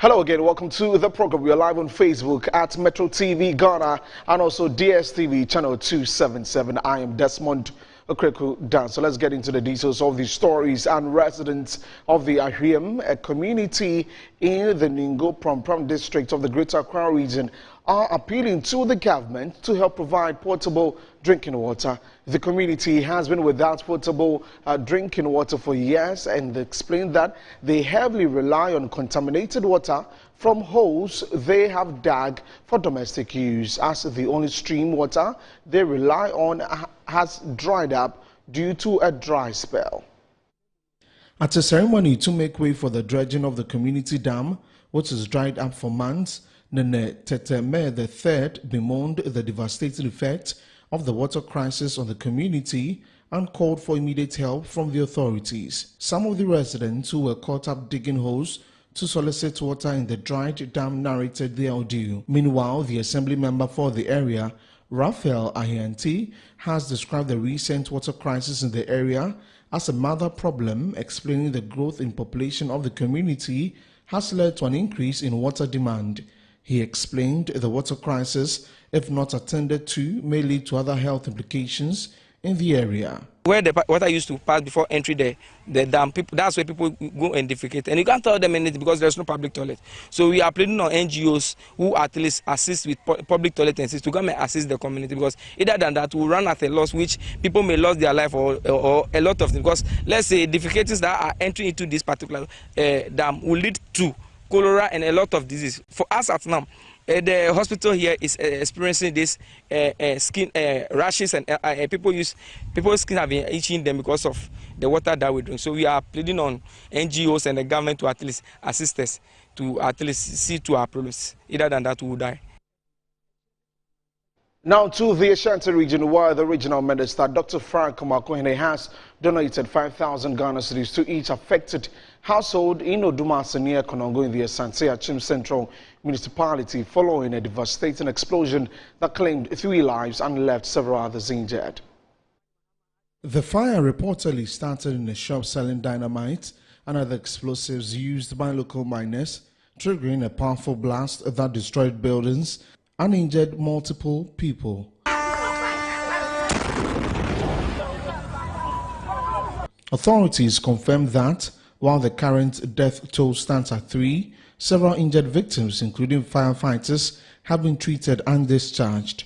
Hello again, welcome to the program. We are live on Facebook at Metro TV Ghana and also DSTV channel 277. I am Desmond Okreku Dan. So let's get into the details of the stories. And residents of the Ahriam, a community in the Ningo Prom district of the Greater Accra region, are appealing to the government to help provide portable drinking water. The community has been without potable drinking water for years, and they explain that they heavily rely on contaminated water from holes they have dug for domestic use, as the only stream water they rely on has dried up due to a dry spell. At a ceremony to make way for the dredging of the community dam, which is dried up for months, Nene Teteme III bemoaned the devastating effect of the water crisis on the community and called for immediate help from the authorities. Some of the residents who were caught up digging holes to solicit water in the dried dam narrated their ordeal. Meanwhile, the assembly member for the area, Raphael Ahianti, has described the recent water crisis in the area as a mother problem, explaining the growth in population of the community has led to an increase in water demand. He explained the water crisis, if not attended to, may lead to other health implications in the area. Where the water used to pass before entry the dam, that's where people go and defecate. And you can't tell them anything because there's no public toilet. So we are pleading on NGOs who at least assist with public toilet and to come and assist the community, because either than that we'll run at a loss, which people may lose their life or a lot of things. Because let's say defecators that are entering into this particular dam will lead to cholera and a lot of disease. For us at now, the hospital here is experiencing this skin rashes, and people's skin have been itching them because of the water that we drink. So we are pleading on NGOs and the government to at least assist us to at least see to our problems. Either than that, we will die. Now to the Ashanti region, where the regional minister, Dr. Frank Makohene, has donated 5,000 Ghana cedis to each affected household in Odumase near Konongo in the Asante Achim Central Municipality, following a devastating explosion that claimed 3 lives and left several others injured. The fire reportedly started in a shop selling dynamite and other explosives used by local miners, triggering a powerful blast that destroyed buildings and injured multiple people. Authorities confirmed that while the current death toll stands at 3, several injured victims, including firefighters, have been treated and discharged.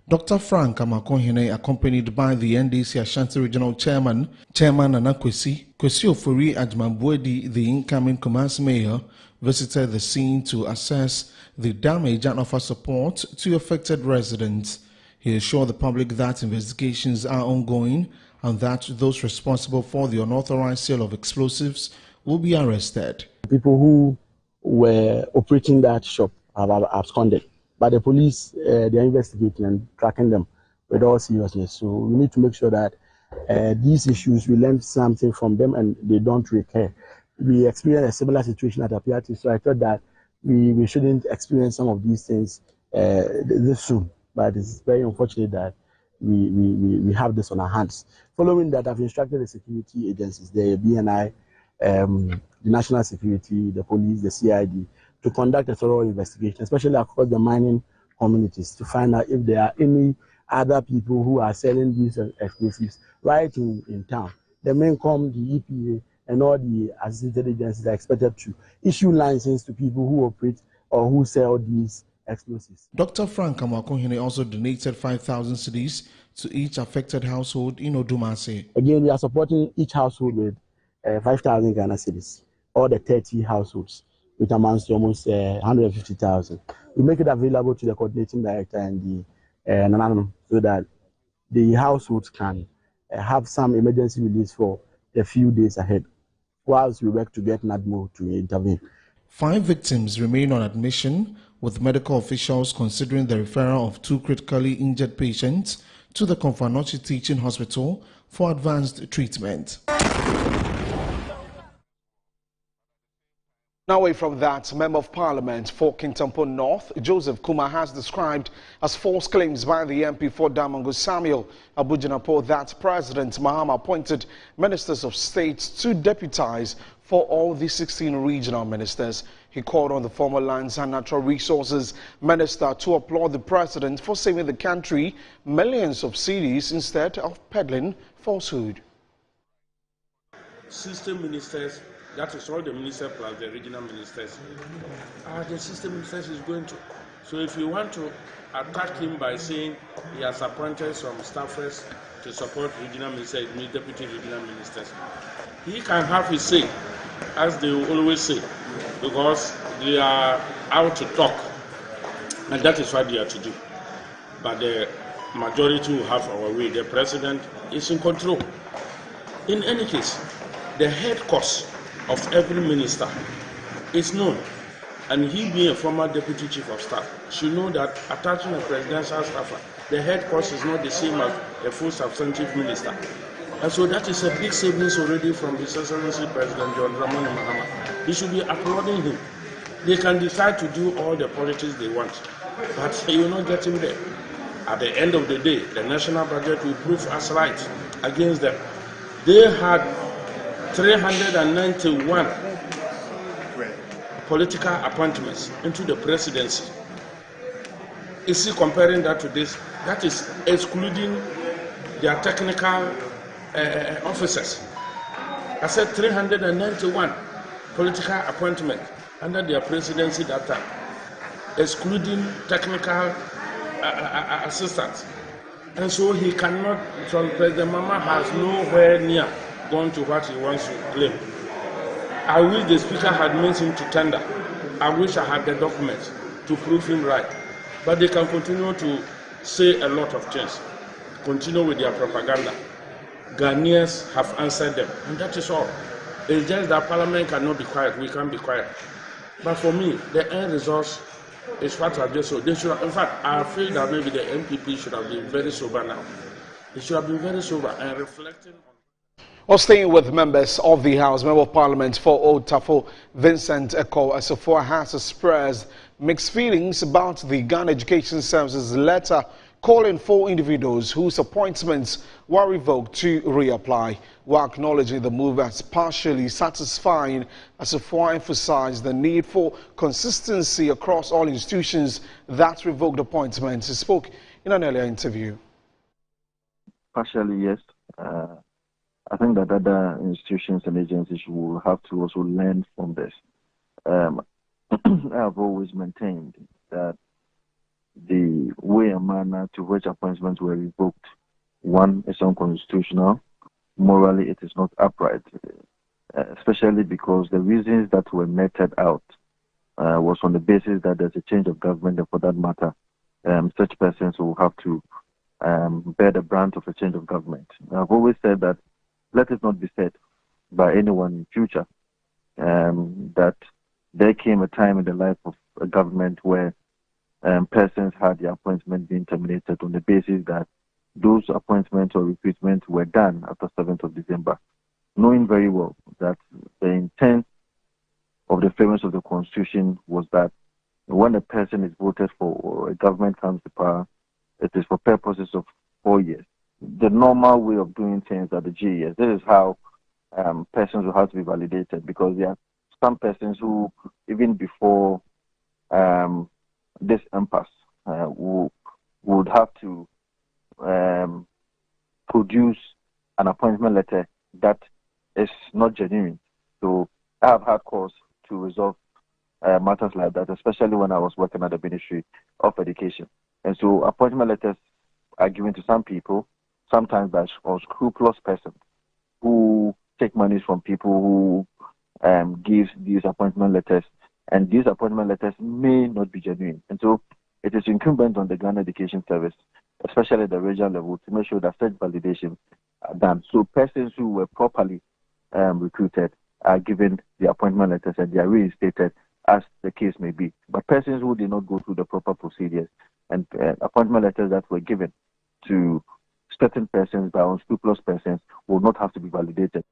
Dr. Frank Amakohene, accompanied by the NDC Ashanti Regional Chairman Nana Kwesi Ofori Ajmambuedi, the incoming Kumasi Mayor, visited the scene to assess the damage and offer support to affected residents. He assured the public that investigations are ongoing and that those responsible for the unauthorized sale of explosives will be arrested. People who were operating that shop have absconded, but the police, they are investigating and tracking them with all seriousness. So we need to make sure that these issues, we learn something from them and they don't recur. We experienced a similar situation at Apiati, so I thought that we shouldn't experience some of these things this soon. But it's very unfortunate that we have this on our hands. Following that, I've instructed the security agencies, the BNI, the National Security, the police, the CID, to conduct a thorough investigation, especially across the mining communities, to find out if there are any other people who are selling these explosives right in town. The MENCOM, the EPA, and all the associated agencies are expected to issue licenses to people who operate or who sell these explosives. Dr. Frank Amakohene also donated 5,000 cedis to each affected household in Odumase. Again, we are supporting each household with 5,000 Ghana cedis, all the 30 households, which amounts to almost 150,000. We make it available to the coordinating director and the NANAM so that the households can have some emergency release for a few days ahead, whilst we work to get NADMO to intervene. 5 victims remain on admission, with medical officials considering the referral of 2 critically injured patients to the Komfo Teaching Hospital for advanced treatment. Now away from that, Member of Parliament for Kintampo North, Joseph Kuma, has described as false claims by the MP for Damongo Samuel Abujanapo that President Mahama appointed ministers of state to deputize for all the 16 regional ministers. He called on the former Lands and Natural Resources Minister to applaud the president for saving the country millions of cedis instead of peddling falsehood. 16 ministers, that is all the ministers plus the regional ministers, the 16 ministers is going to. So if you want to attack him by saying he has appointed some staffers to support regional ministers, deputy regional ministers, he can have his say, as they always say, because they are out to talk, and that is what they are to do. But the majority will have our way. The president is in control. In any case, the head cost of every minister is known, and he being a former deputy chief of staff should know that attaching a presidential staffer, the head cost is not the same as a full substantive minister. And so that is a big savings already from His Excellency President John Dramani Mahama. He should be applauding him. They can decide to do all the politics they want, but he will not get him there. At the end of the day, the national budget will prove us right against them. They had 391 political appointments into the presidency. Is he comparing that to this? That is excluding their technical officers. I said 391 political appointments under their presidency that time, excluding technical assistants. And so he cannot, President Mahama has nowhere near gone to what he wants to claim. I wish the speaker had made him to tender. I wish I had the documents to prove him right. But they can continue to say a lot of things, continue with their propaganda. Ghanaians have answered them, and that is all. It's just that Parliament cannot be quiet, we can't be quiet. But for me, the end result is what I've just said. They should have, in fact, I feel that maybe the MPP should have been very sober now. They should have been very sober and reflecting on. Well, staying with members of the House, Member of Parliament for Old Tafo, Vincent Eko Asofo, has expressed mixed feelings about the Ghana Education Services letter calling for individuals whose appointments were revoked to reapply. While acknowledging the move as partially satisfying, Asofo emphasized the need for consistency across all institutions that revoked appointments. He spoke in an earlier interview. Partially, yes. I think that other institutions and agencies will have to also learn from this. I have always maintained that the way and manner to which appointments were revoked, one, is unconstitutional. Morally, it is not upright, especially because the reasons that were meted out was on the basis that there's a change of government, and for that matter, such persons will have to bear the brunt of a change of government. I've always said that let it not be said by anyone in future that there came a time in the life of a government where persons had their appointment being terminated on the basis that those appointments or recruitments were done after 7th of December, knowing very well that the intent of the framers of the Constitution was that when a person is voted for or a government comes to power, it is for purposes of 4 years. The normal way of doing things at the GES, this is how persons will have to be validated, because there are some persons who, even before this impasse, would have to produce an appointment letter that is not genuine. So I have had cause to resolve matters like that, especially when I was working at the Ministry of Education. And so appointment letters are given to some people, sometimes by unscrupulous persons who take money from people who give these appointment letters, and these appointment letters may not be genuine. And so it is incumbent on the Ghana Education Service, especially at the regional level, to make sure that such validations are done. So persons who were properly recruited are given the appointment letters and they are reinstated as the case may be. But persons who did not go through the proper procedures and appointment letters that were given to certain persons by unscrupulous persons will not have to be validated.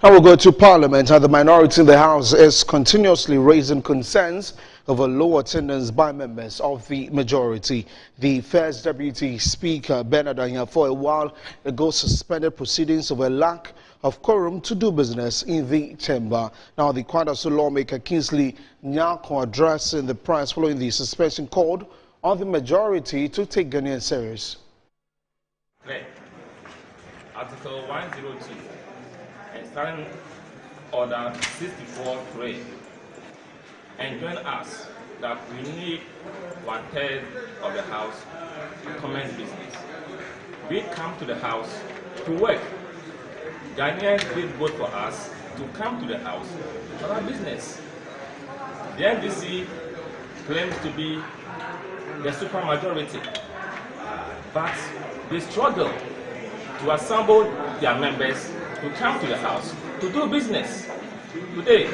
Now we'll go to Parliament. The minority in the House is continuously raising concerns over low attendance by members of the majority. The First Deputy Speaker, Bernard Anyafo, a while ago suspended proceedings over lack of quorum to do business in the chamber. Now, the Kwadaso lawmaker Kingsley Nyako addressing the press following the suspension called on the majority to take Ghanaians serious. Article 102 and Standing Order 64(3) enjoin us that we need 1/3 of the House to commence business. We come to the House to work. Ghanaians did vote for us to come to the House for our business. The NDC claims to be the supermajority, but they struggle to assemble their members to come to the House to do business. Today,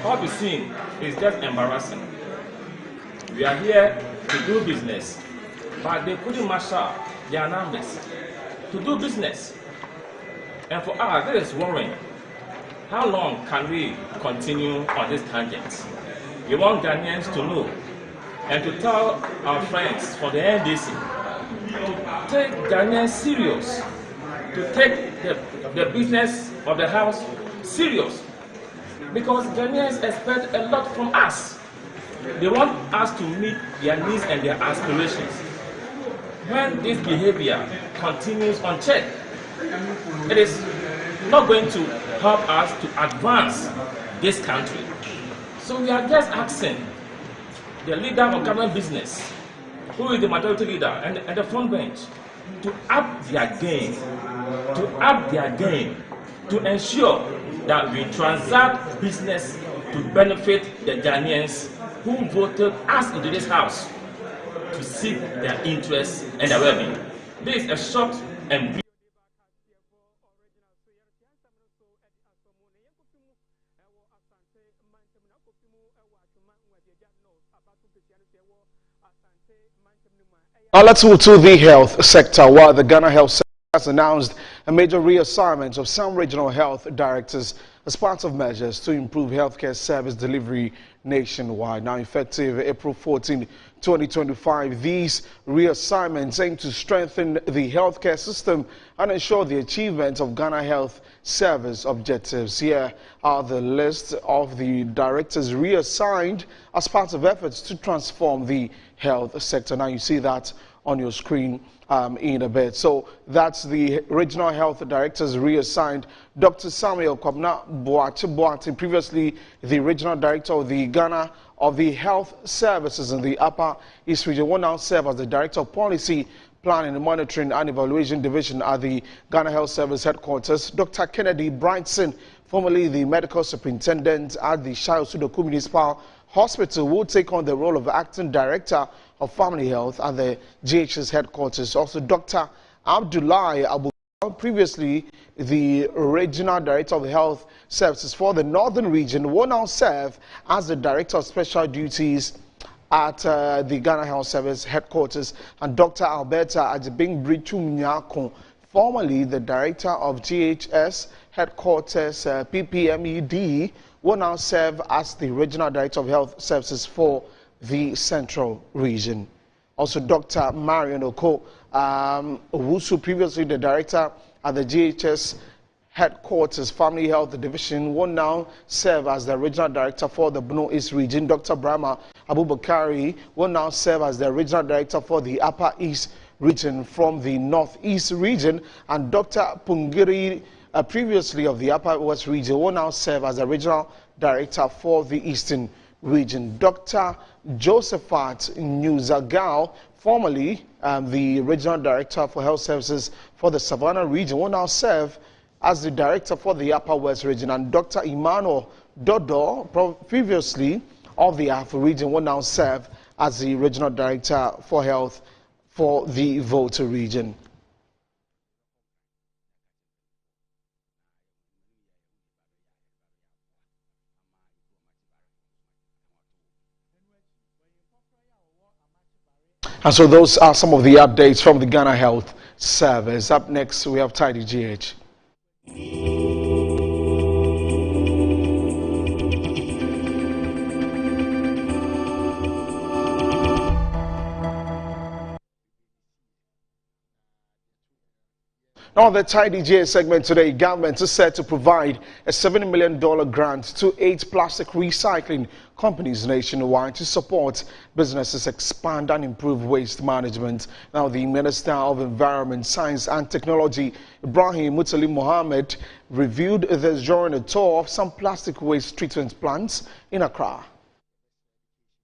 all we're seeing is just embarrassing. We are here to do business, but they couldn't marshal their numbers to do business. And for us, this is worrying. How long can we continue on this tangent? We want Ghanaians to know and to tell our friends from the NDC to take Ghanaians serious, to take the business of the House serious, because Ghanaians expect a lot from us. They want us to meet their needs and their aspirations. When this behavior continues unchecked, it is not going to help us to advance this country. So we are just asking the leader of government business, who is the majority leader and the front bench, to up their game, to ensure that we transact business to benefit the Ghanaians who voted us into this House to seek their interests and their well-being. This is a short and brief. Now let's move to the health sector, while the Ghana Health Service has announced a major reassignment of some regional health directors as part of measures to improve healthcare service delivery nationwide. Now effective April 14, 2025, these reassignments aim to strengthen the healthcare system and ensure the achievement of Ghana Health Service objectives. Here are the list of the directors reassigned as part of efforts to transform the health sector. Now you see that on your screen in a bit. So that's the regional health directors reassigned. Dr. Samuel Kwabna Boate, previously the regional director of the Ghana of the Health Services in the Upper East Region, will now serve as the Director of Policy, Planning, Monitoring and Evaluation Division at the Ghana Health Service headquarters. Dr. Kennedy Brightson, formerly the Medical Superintendent at the Shayosudoku Municipal Hospital, will take on the role of Acting Director of Family Health at the GHS headquarters. Also, Dr. Abdullahi Abu, previously the Regional Director of Health Services for the Northern Region, will now serve as the Director of Special Duties at the Ghana Health Service headquarters. And Dr. Alberta Ajibing-Brichum Nyako, formerly the Director of GHS headquarters, PPMED, will now serve as the Regional Director of Health Services for the Central Region. Also, Dr. Marion Oko Owusu, previously the Director at the GHS headquarters Family Health Division, will now serve as the Regional Director for the Bono East Region. Dr. Brahma Abubakari will now serve as the Regional Director for the Upper East Region from the Northeast Region. And Dr. Pungiri, previously of the Upper West Region, will now serve as the Regional Director for the Eastern Region. Dr. Josephat Newzagao, formerly the Regional Director for Health Services for the Savannah Region, will now serve as the Director for the Upper West Region. And Dr. Emmanuel Dodo, previously of the Afro Region, will now serve as the Regional Director for Health for the Volta Region. And so those are some of the updates from the Ghana Health Service. Up next, we have Tidy GH. Now, the Tidy GA segment today, government is set to provide a $7 million grant to 8 plastic recycling companies nationwide to support businesses expand and improve waste management. Now, the Minister of Environment, Science and Technology, Ibrahim Mutali Mohammed, reviewed this during a tour of some plastic waste treatment plants in Accra.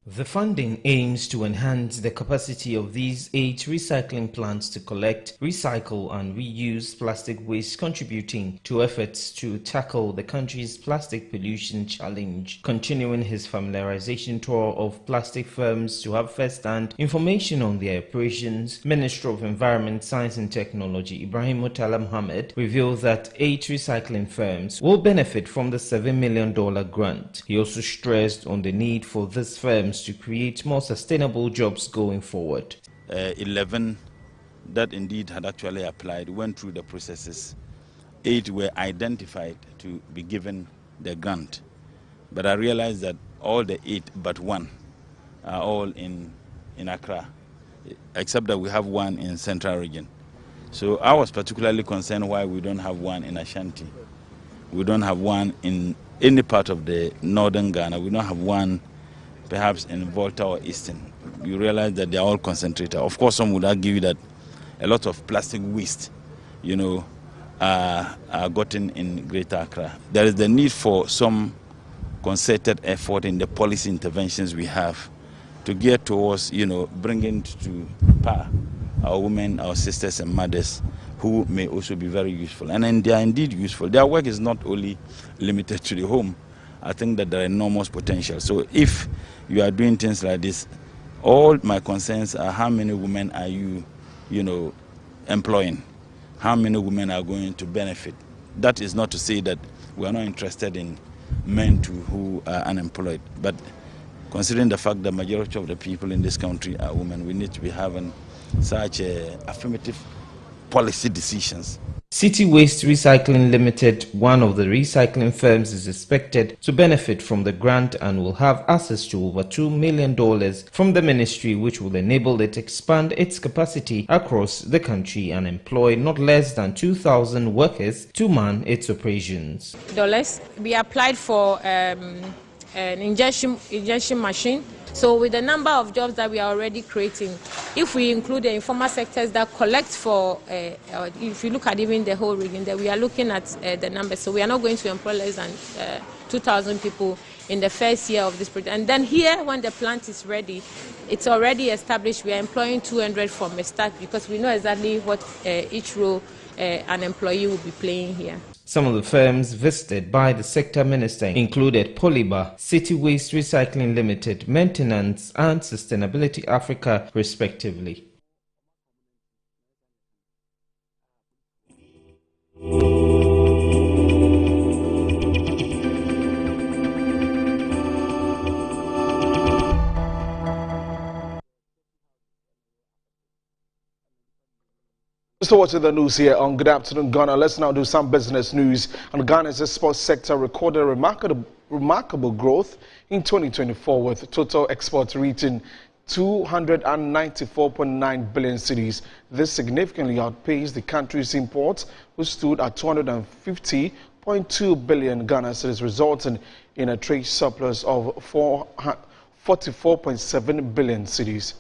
The funding aims to enhance the capacity of these 8 recycling plants to collect, recycle and reuse plastic waste, contributing to efforts to tackle the country's plastic pollution challenge. Continuing his familiarization tour of plastic firms to have first-hand information on their operations, Minister of Environment, Science and Technology Ibrahim Mutala Mohammed revealed that 8 recycling firms will benefit from the $7 million grant. He also stressed on the need for these firms to create more sustainable jobs going forward. 11 that indeed had actually applied went through the processes. 8 were identified to be given the grant. But I realized that all the 8 but 1 are all in Accra, except that we have 1 in Central Region. So I was particularly concerned why we don't have 1 in Ashanti. We don't have 1 in any part of the northern Ghana. We don't have 1 perhaps in Volta or Eastern. You realize that they are all concentrated. Of course, some would argue that a lot of plastic waste, are gotten in Greater Accra. There is the need for some concerted effort in the policy interventions we have to gear towards, bringing to power our women, our sisters and mothers who may also be very useful. And they are indeed useful. Their work is not only limited to the home. I think that there are enormous potential. So if you are doing things like this, all my concerns are how many women are you, employing? How many women are going to benefit? That is not to say that we are not interested in men too who are unemployed. But considering the fact that the majority of the people in this country are women, we need to be having such affirmative policy decisions. City Waste Recycling Limited, one of the recycling firms, is expected to benefit from the grant and will have access to over $2 million from the ministry, which will enable it to expand its capacity across the country and employ not less than 2,000 workers to man its operations. We applied for an injection machine. So with the number of jobs that we are already creating, if we include the informal sectors that collect for, if you look at even the whole region, that we are looking at the numbers. So we are not going to employ less than 2,000 people in the first year of this project. And then here, when the plant is ready, it's already established, we are employing 200 from the start because we know exactly what each role an employee will be playing here. Some of the firms visited by the sector minister included Polybar, City Waste Recycling Limited, Maintenance and Sustainability Africa, respectively. Still watching the news here on Good Afternoon Ghana. Let's now do some business news. And Ghana's export sector recorded remarkable growth in 2024, with total exports reaching 294.9 billion cedis. This significantly outpaced the country's imports, which stood at 250.2 billion Ghana cedis, resulting in a trade surplus of 44.7 billion cedis.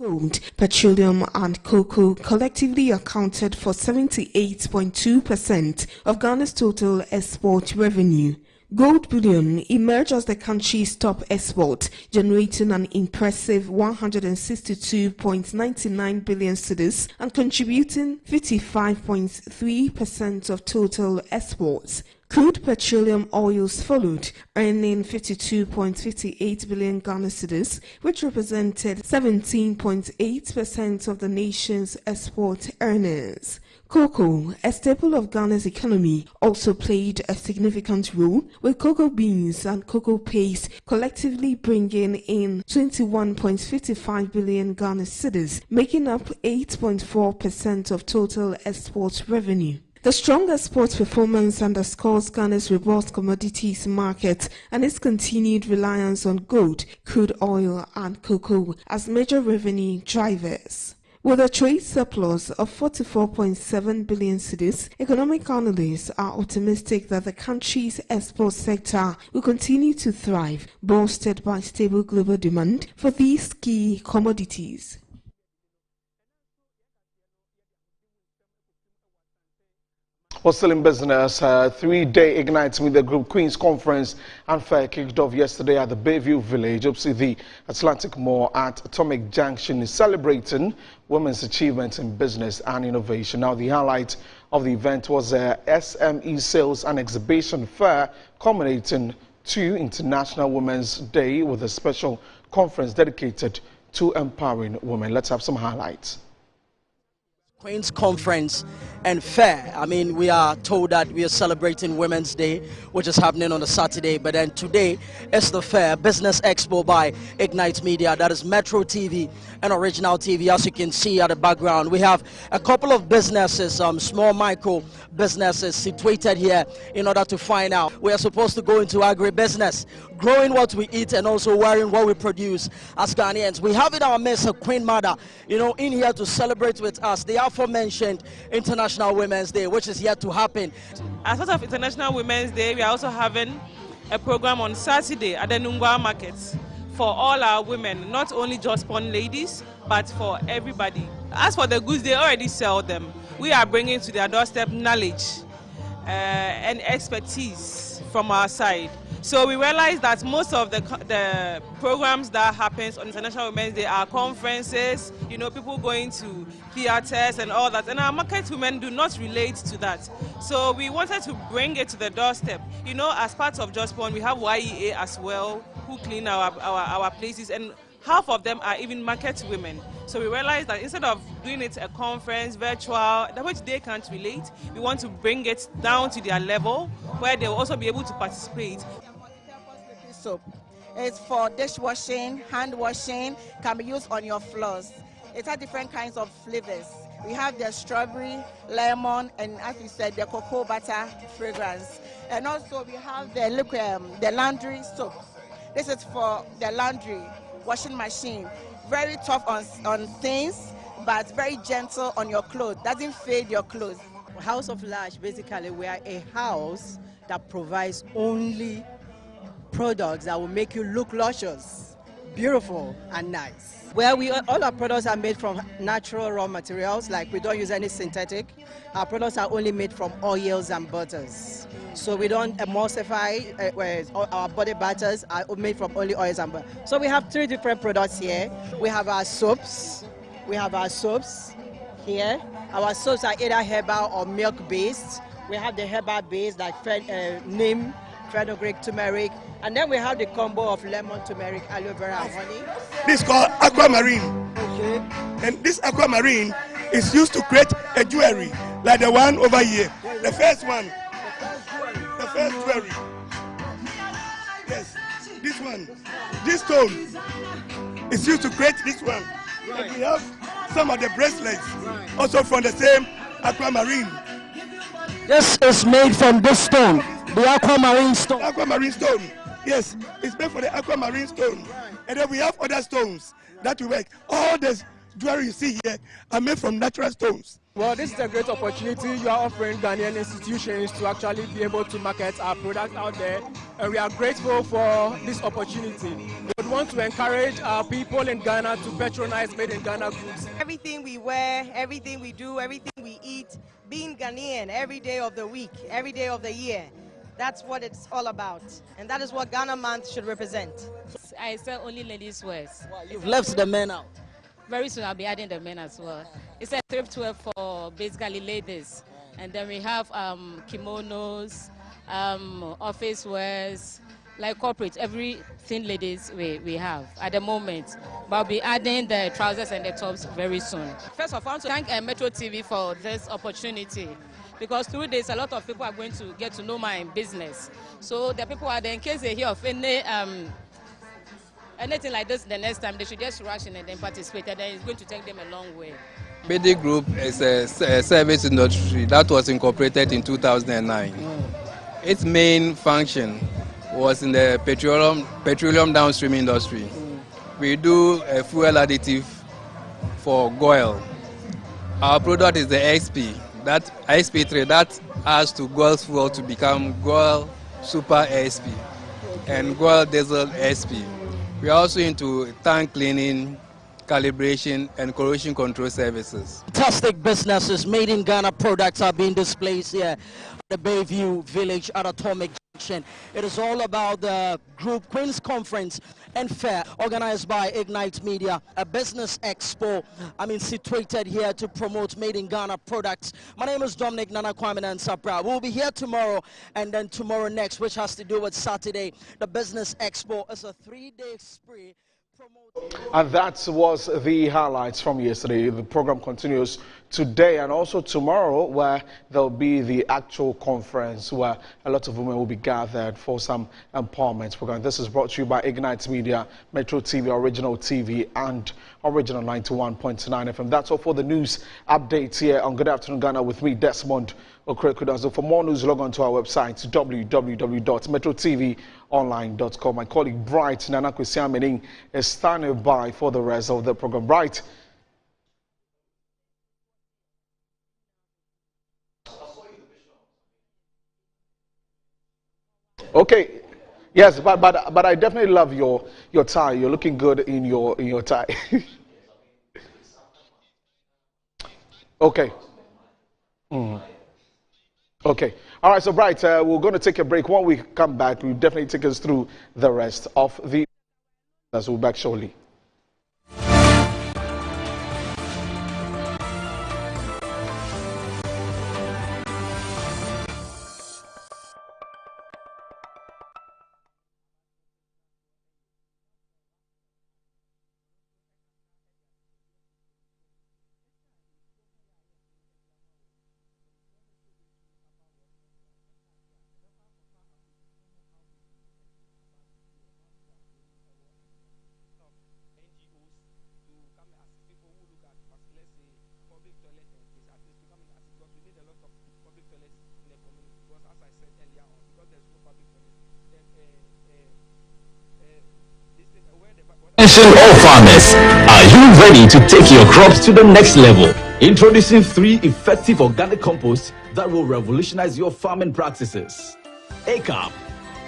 Gold, petroleum and cocoa collectively accounted for 78.2% of Ghana's total export revenue. Gold bullion emerged as the country's top export, generating an impressive 162.99 billion cedis and contributing 55.3% of total exports. Crude petroleum oils followed, earning 52.58 billion Ghana cedis, which represented 17.8% of the nation's export earnings. Cocoa, a staple of Ghana's economy, also played a significant role, with cocoa beans and cocoa paste collectively bringing in 21.55 billion Ghana cedis, making up 8.4% of total export revenue. The strong export performance underscores Ghana's robust commodities market and its continued reliance on gold, crude oil and cocoa as major revenue drivers. With a trade surplus of 44.7 billion cedis, economic analysts are optimistic that the country's export sector will continue to thrive, bolstered by stable global demand for these key commodities. Well, still in business, three-day Ignite Media Group Queen's Conference and Fair kicked off yesterday at the Bayview Village. Opposite the Atlantic Mall at Atomic Junction is celebrating women's achievements in business and innovation. Now, the highlight of the event was a SME Sales and Exhibition Fair, culminating to International Women's Day with a special conference dedicated to empowering women. Let's have some highlights. Queen's Conference and Fair. I mean, we are told that we are celebrating Women's Day, which is happening on a Saturday, but then today is the Fair Business Expo by Ignite Media. That is Metro TV and Original TV. As you can see at the background, we have a couple of businesses, small micro businesses situated here in order to find out. We are supposed to go into agribusiness, growing what we eat and also wearing what we produce as Ghanaians. We have in our midst a Queen Mother, in here to celebrate with us the aforementioned International Women's Day, which is yet to happen. As part of International Women's Day, we are also having a program on Saturday at the Nungwa Market for all our women, not only just born ladies, but for everybody. As for the goods, they already sell them. We are bringing to their doorstep knowledge and expertise from our side. So we realize that most of the programs that happens on International Women's Day are conferences, people going to theaters and all that. And our market women do not relate to that. So we wanted to bring it to the doorstep. As part of Just Born, we have YEA as well, who clean our places, and half of them are even market women. So we realized that instead of doing it a conference, virtual, which they can't relate, we want to bring it down to their level where they will also be able to participate. Soap. It's for dishwashing, hand washing, can be used on your floors. It has different kinds of flavors. We have the strawberry, lemon, and as we said, the cocoa butter fragrance. And also we have the liquid, the laundry soap. This is for the laundry washing machine. Very tough on things, but very gentle on your clothes. Doesn't fade your clothes. House of Lash, basically, we are a house that provides only products that will make you look luscious, beautiful, and nice. All our products are made from natural raw materials, like we don't use any synthetic. Our products are only made from oils and butters. So we don't emulsify, whereas our body butters are made from only oils and butter. So we have 3 different products here. We have our soaps. Here. Our soaps are either herbal or milk-based. We have the herbal-based like neem, fenugreek, turmeric, and then we have the combo of lemon, turmeric, aloe vera, and honey. This is called aquamarine. Okay. And this aquamarine is used to create a jewelry like the one over here. The first one. The first jewelry. Yes, this one. This stone is used to create this one. Right. And we have some of the bracelets also from the same aquamarine. This is made from this stone, the aquamarine stone. Aquamarine stone, yes, it's made for the aquamarine stone. And then we have other stones that we work. All this jewelry you see here are made from natural stones. Well, this is a great opportunity you are offering Ghanaian institutions to actually be able to market our product out there, and we are grateful for this opportunity. We would want to encourage our people in Ghana to patronize made in Ghana goods. Everything we wear, everything we do, everything we eat, being Ghanaian every day of the week, every day of the year. That's what it's all about, and that is what Ghana Month should represent. I sell only ladies' wears. Wow, you've left the men out. Very soon I'll be adding the men as well. It's a thriftwear for basically ladies. And then we have kimonos, office wears, like corporate, everything ladies we have at the moment. But I'll be adding the trousers and the tops very soon. First of all, I want to thank Metro TV for this opportunity, because through this, a lot of people are going to get to know my business. So the people are there, in case they hear of anything like this the next time, they should just rush in and then participate, and then it's going to take them a long way. BD Group is a service industry that was incorporated in 2009. Its main function was in the petroleum downstream industry. We do a fuel additive for GOIL. Our product is the XP, that XP3, that adds to GOIL's fuel to become GOIL Super XP and GOIL Diesel XP. We are also into tank cleaning, calibration, and corrosion control services. Fantastic businesses, made in Ghana products are being displayed here at the Bayview Village at Atomic Junction. It is all about the Group Queen's Conference and Fair, organized by Ignite Media, a business expo, situated here to promote made in Ghana products. My name is Dominic Nana Kwame Nansapra. We'll be here tomorrow and then tomorrow next, which has to do with Saturday. The business expo is a 3-day spree. And that was the highlights from yesterday. The program continues today and also tomorrow, where there'll be the actual conference where a lot of women will be gathered for some empowerment program. This is brought to you by Ignite Media, Metro TV, Original TV, and Original 91.9 FM. That's all for the news updates here on Good Afternoon Ghana with me, Desmond Okreku. For more news, log on to our website, www.metrotvonline.com. My colleague Bright Nana Kwesiamening is standing by for the rest of the program. Bright. Okay. Yes, but I definitely love your tie. You're looking good in your tie. Okay. Okay. All right, so Bright, we're going to take a break. When we come back, we'll definitely take us through the rest of the... We'll be back shortly. Attention all farmers, are you ready to take your crops to the next level? Introducing 3 effective organic composts that will revolutionize your farming practices. ACAP,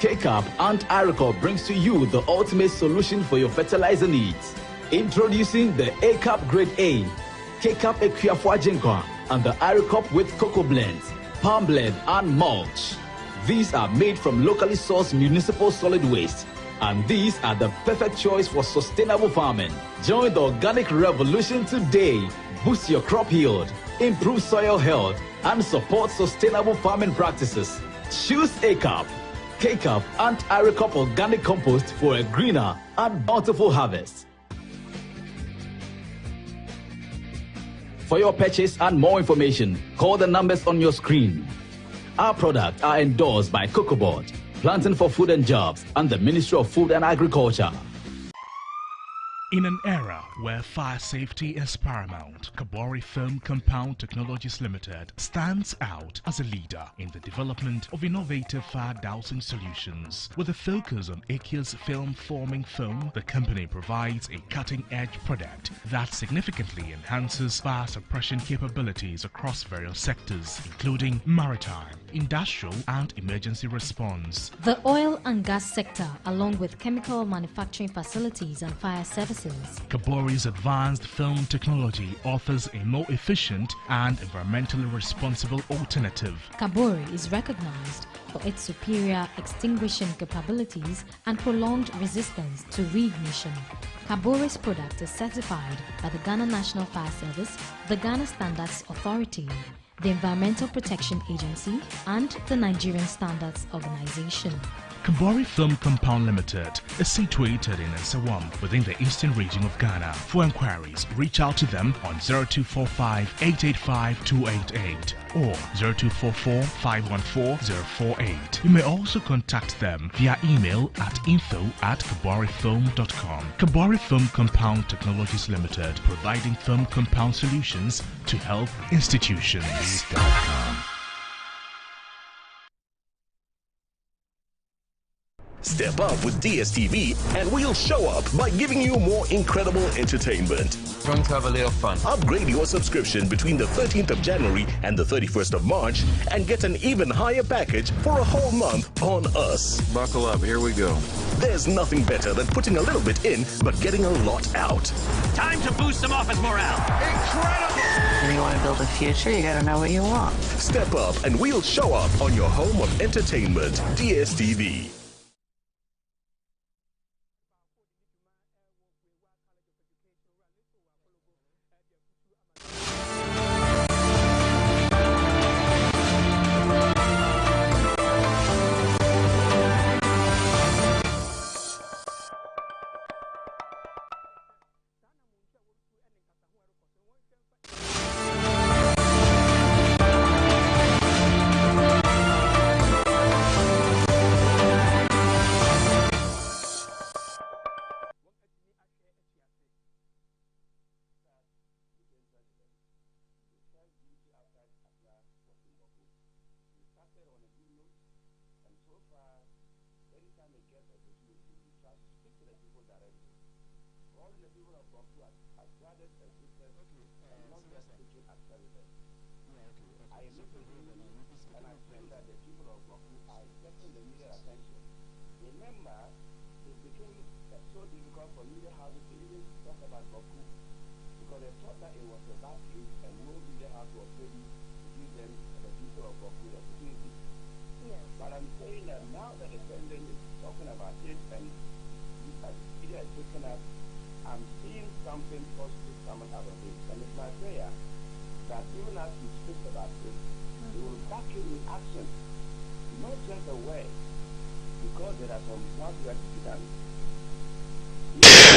KCAP and IRECOP brings to you the ultimate solution for your fertilizer needs. Introducing the ACAP Grade A, KCAP Equiafua Jinkwa, and the IRECOP with cocoa blends, palm blend and mulch. These are made from locally sourced municipal solid waste, and these are the perfect choice for sustainable farming. Join the organic revolution today. Boost your crop yield, improve soil health, and support sustainable farming practices. Choose ACAP, KCAP, and IRECOP organic compost for a greener and bountiful harvest. For your purchase and more information, call the numbers on your screen. Our products are endorsed by COCOBOD, Planting for Food and Jobs, and the Ministry of Food and Agriculture. In an era where fire safety is paramount, Kabori Film Compound Technologies Limited stands out as a leader in the development of innovative fire dousing solutions. With a focus on aqueous film forming foam, the company provides a cutting-edge product that significantly enhances fire suppression capabilities across various sectors, including maritime, industrial, and emergency response. The oil and gas sector, along with chemical manufacturing facilities and fire services. Kabori's advanced film technology offers a more efficient and environmentally responsible alternative. Kabori is recognized for its superior extinguishing capabilities and prolonged resistance to reignition. Kabori's product is certified by the Ghana National Fire Service, the Ghana Standards Authority, the Environmental Protection Agency, and the Nigerian Standards Organization. Kabori Film Compound Limited is situated in Nsawam within the eastern region of Ghana. For inquiries, reach out to them on 0245 885 288 or 0244 514 048. You may also contact them via email at info@kaborifilm.com. Kabori Film Compound Technologies Limited, providing film compound solutions to health institutions. Step up with DSTV and we'll show up by giving you more incredible entertainment. Going to have a little fun. Upgrade your subscription between the 13th of January and the 31st of March and get an even higher package for a whole month on us. Buckle up, here we go. There's nothing better than putting a little bit in but getting a lot out. Time to boost some office morale. Incredible! If you want to build a future, you gotta know what you want. Step up and we'll show up on your home of entertainment, DSTV.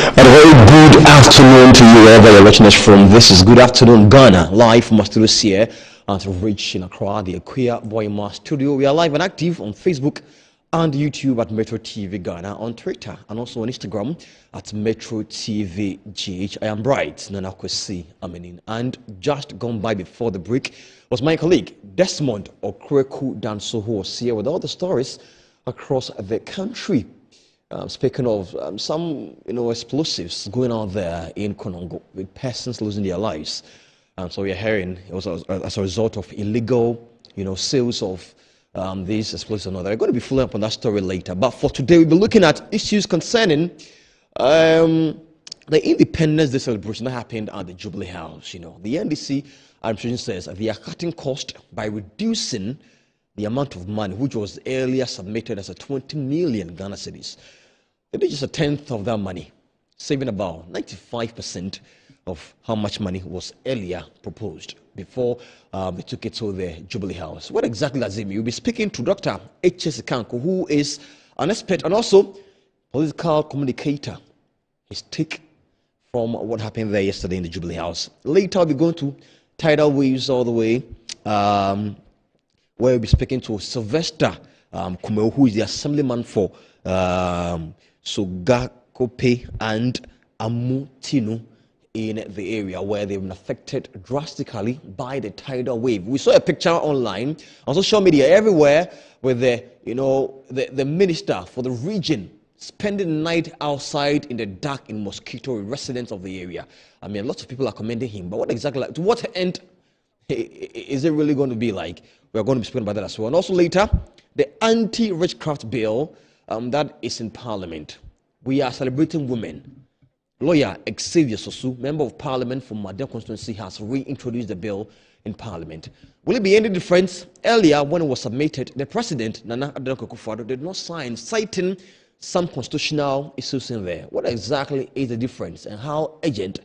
A very good afternoon to you wherever you're watching us from. This is Good Afternoon Ghana, live from our studios here at Rich in Accra, the Akuya Boyma studio. We are live and active on Facebook and YouTube at Metro TV Ghana, on Twitter and also on Instagram at Metro TV GH. I am Bright Nana Kwesi Amenin, and just gone by before the break was my colleague Desmond Okreku Danso, who was here with all the stories across the country. Speaking of some, explosives going on there in Konongo with persons losing their lives. So we are hearing it was as a result of illegal, sales of these explosives and all that. We're going to be following up on that story later. But for today, we'll be looking at issues concerning the Independence Day celebration that happened at the Jubilee House. The NDC administration says they are cutting costs by reducing the amount of money which was earlier submitted as a 20 million Ghana cedis. They did just a tenth of that money, saving about 95% of how much money was earlier proposed before they took it to the Jubilee House. What exactly does it mean? We'll be speaking to Dr. H.S. Kanko, who is an expert and also political communicator. His take from what happened there yesterday in the Jubilee House. Later, we'll be going to tidal waves all the way, where we'll be speaking to Sylvester Kumeo, who is the assemblyman for Sogakope and Amutinu in the area where they've been affected drastically by the tidal wave. We saw a picture online on social media everywhere with the minister for the region spending the night outside in the dark in mosquito with residents of the area. I mean, lots of people are commending him, but to what end is it really going to be like? We're going to be speaking about that as well. And also later, the anti-witchcraft bill that is in Parliament. We are celebrating women. Lawyer Xavier Sosu, Member of Parliament from Madem constituency, has reintroduced the bill in Parliament. Will it be any difference? Earlier, when it was submitted, the President, Nana Addo Akufo-Addo, did not sign, citing some constitutional issues in there. What exactly is the difference and how urgent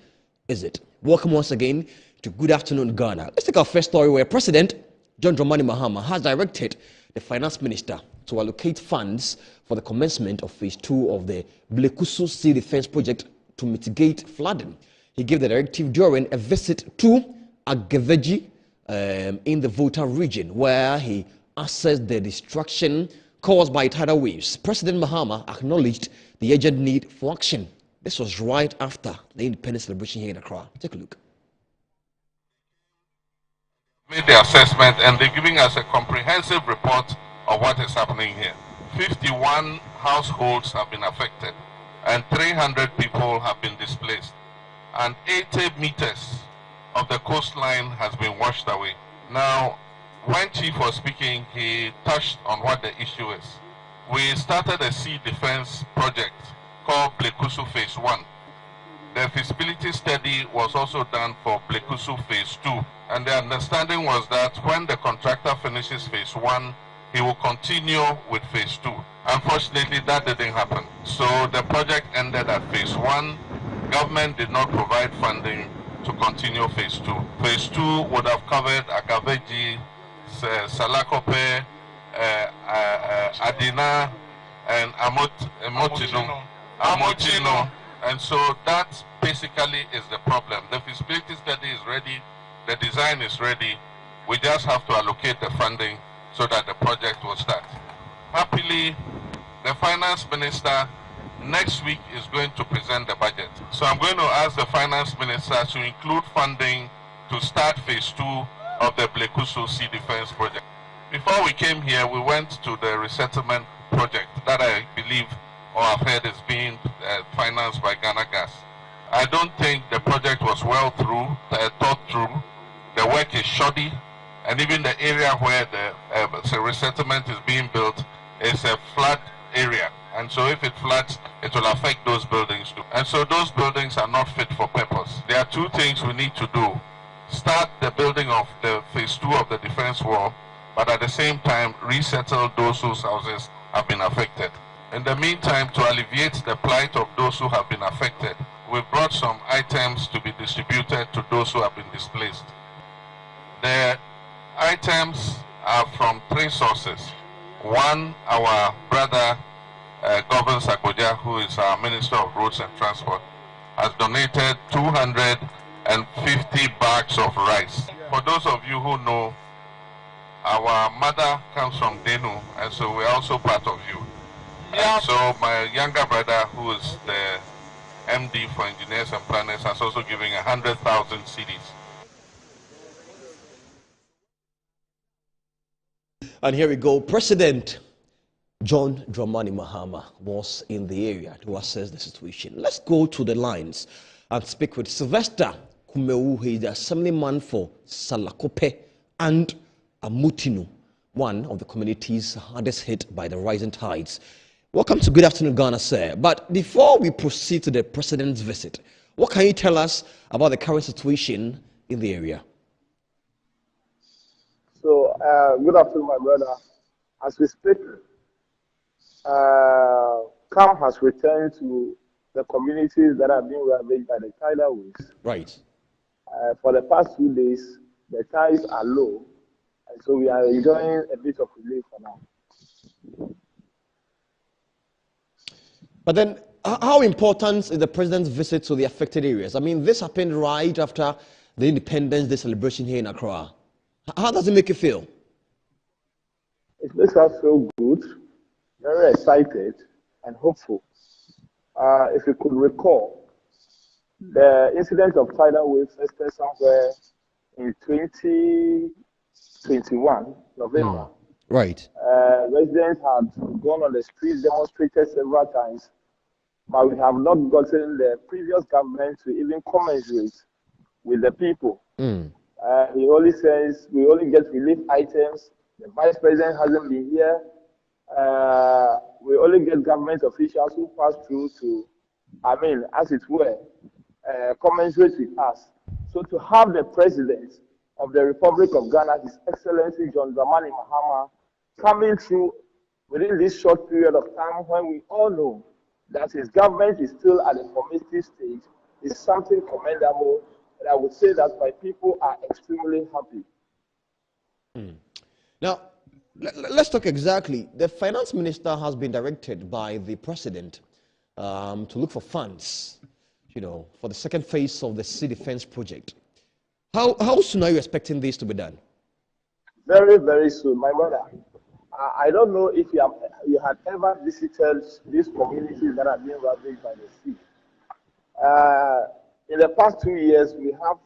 is it? Welcome once again to Good Afternoon Ghana. Let's take our first story where President John Dramani Mahama has directed the finance minister to allocate funds for the commencement of phase 2 of the Blekusu Sea Defense Project to mitigate flooding. He gave the directive during a visit to Agaveji in the Volta region, where he assessed the destruction caused by tidal waves. President Mahama acknowledged the urgent need for action. This was right after the independence celebration here in Accra. Take a look. Made the assessment and they're giving us a comprehensive report of what is happening here. 51 households have been affected and 300 people have been displaced, and 80 meters of the coastline has been washed away. Now, when Chief was speaking, he touched on what the issue is. We started a sea defense project called Blekusu Phase 1. The feasibility study was also done for Blekusu Phase 2, and the understanding was that when the contractor finishes Phase 1, he will continue with Phase 2. Unfortunately, that didn't happen. So the project ended at Phase 1. Government did not provide funding to continue Phase 2. Phase 2 would have covered Agaveji, Salakope, Adina, and Amotino. And so that basically is the problem. The feasibility study is ready, the design is ready. We just have to allocate the funding so that the project will start. Happily, the finance minister next week is going to present the budget. So I'm going to ask the finance minister to include funding to start phase 2 of the Blekusu Sea Defense Project. Before we came here, we went to the resettlement project that I believe or I've heard is being financed by Ghana Gas. I don't think the project was well thought through. The work is shoddy, and even the area where the resettlement is being built is a flood area. And so if it floods, it will affect those buildings too. And so those buildings are not fit for purpose. There are two things we need to do. Start the building of the phase 2 of the defense wall, but at the same time resettle those whose houses have been affected. In the meantime, to alleviate the plight of those who have been affected, we've brought some items to be distributed to those who have been displaced. The items are from 3 sources. One, our brother Governor Sakoja, who is our Minister of Roads and Transport, has donated 250 bags of rice. For those of you who know, our mother comes from Denu, and so we're also part of you. And so my younger brother, who is the MD for Engineers and Planners, has also given 100,000 cedis. And here we go. President John Dramani Mahama was in the area to assess the situation. Let's go to the lines and speak with Sylvester Kumewu, he is the assemblyman for Salakope and Amutinu, one of the communities hardest hit by the rising tides. Welcome to Good Afternoon Ghana, sir. But before we proceed to the president's visit, what can you tell us about the current situation in the area? So, good afternoon, my brother. As we speak, calm has returned to the communities that have been ravaged by the tidal waves. Right. For the past 2 days, the tides are low, and so we are enjoying a bit of relief for now. But then, how important is the president's visit to the affected areas? I mean, this happened right after the Independence Day celebration here in Accra. How does it make you feel? It makes us feel good, very excited, and hopeful. If you could recall, the incident of tidal waves started somewhere in 2021, November. Right. Residents had gone on the streets, demonstrated several times, but we have not gotten the previous government to even commensurate with the people. He only says we only get relief items. The vice president hasn't been here. We only get government officials who pass through to, as it were, commensurate with us. So to have the president of the Republic of Ghana, His Excellency John Dramani Mahama, coming through within this short period of time when we all know that his government is still at a formative stage is something commendable. And I would say that my people are extremely happy. Now, let's talk exactly. The finance minister has been directed by the president to look for funds, for the second phase of the sea defense project. How soon are you expecting this to be done? Very, very soon, my brother. I don't know if you had ever visited these communities that are being ravaged by the sea. In the past 2 years, we have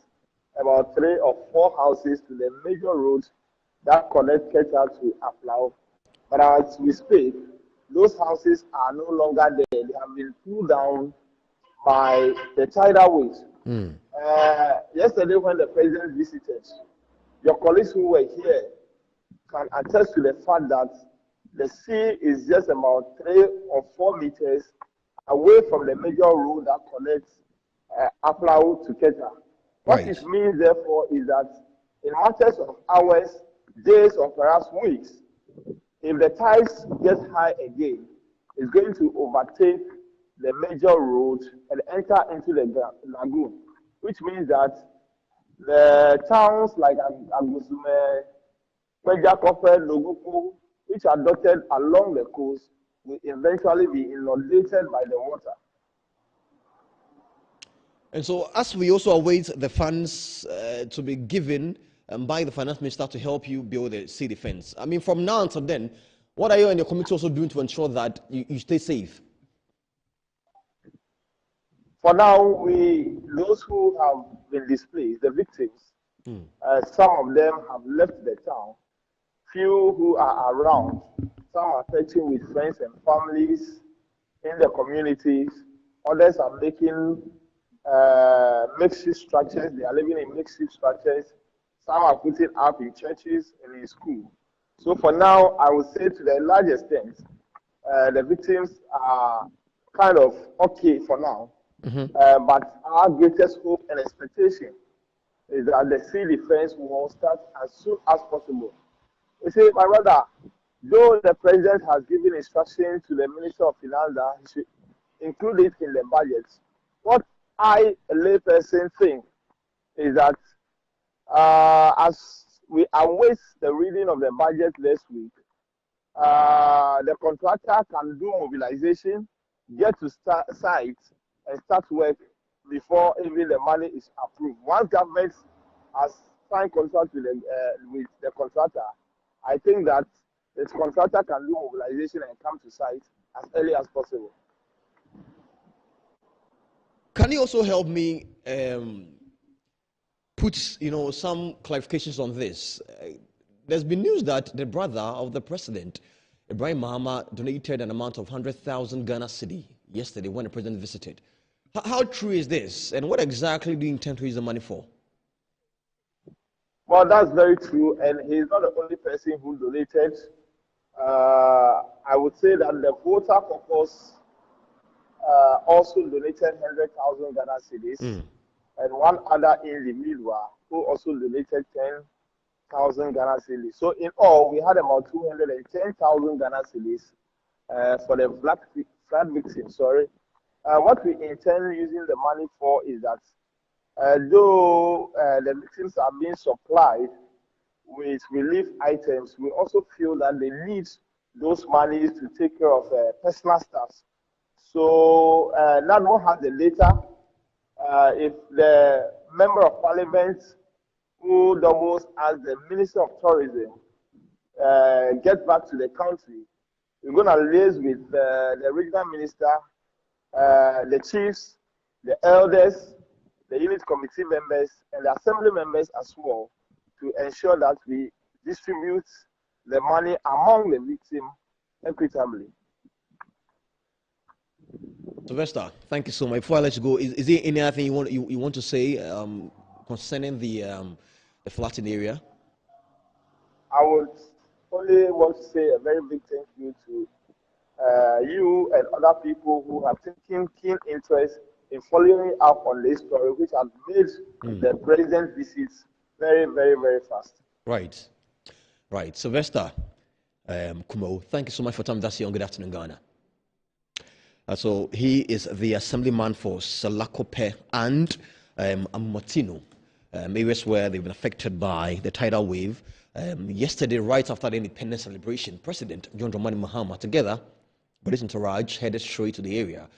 about 3 or 4 houses to the major roads that connect Keta to Aflao. But as we speak, those houses are no longer there. They have been pulled down by the tidal waves. Yesterday, when the president visited, your colleagues who were here can attest to the fact that the sea is just about 3 or 4 meters away from the major road that connects Aflao to Keta. What it means, therefore, is that in matters of hours, days, or perhaps weeks, if the tides get high again, it's going to overtake the major road and enter into the lagoon, which means that the towns like Agusume, Pejakope, Loguku, which are dotted along the coast, will eventually be inundated by the water. And so, as we also await the funds to be given by the finance minister to help you build the sea defense, I mean, from now until then, what are you and your committee also doing to ensure that you stay safe? For now, those who have been displaced, the victims, some of them have left the town. Few who are around, some are searching with friends and families in the communities. Others are making makeshift structures. They are living in makeshift structures. Some are putting up in churches and in school. So for now, I would say to the large extent, the victims are kind of okay for now. But our greatest hope and expectation is that the sea defense will start as soon as possible. You see, my brother, though the president has given instructions to the Minister of Finance that he should include it in the budget, what I, a layperson, think is that as we await the reading of the budget next week, the contractor can do mobilization, get to site, and start work before even the money is approved. Once government has signed contract with the contractor, I think that the contractor can do mobilization and come to site as early as possible. Can you also help me put some clarifications on this? There's been news that the brother of the president, Ibrahim Mahama, donated an amount of 100,000 Ghana cedi yesterday when the president visited. How true is this, and what exactly do you intend to use the money for? Well, that's very true, and he's not the only person who donated. I would say that the voter caucus also donated 100,000 Ghana cedis, and one other individual who also donated 10,000 Ghana cedis. So in all, we had about 210,000 Ghana cedis for the flood victims. What we intend using the money for is that though the victims are being supplied with relief items, we also feel that they need those monies to take care of personal stuff. So NADMO has the data. If the Member of Parliament, who doubles as the Minister of Tourism, get back to the country, we're going to liaise with the regional minister, the chiefs, the elders, the unit committee members, and the assembly members as well, to ensure that we distribute the money among the victims equitably. Sylvester, thank you so much. Before I let you go, is there anything you want to say concerning the flooding area? I would only want to say a very big thank you to you and other people who have taken keen interest in following up on this story, which has made the president's visits very, very, very fast. Right. Sylvester Kumo, thank you so much for time. That's here on Good Afternoon, Ghana. So he is the assemblyman for Salakope and Amatino. areas where they've been affected by the tidal wave. Yesterday, right after the independence celebration, President John Dramani Mahama, together with his entourage, headed straight to the area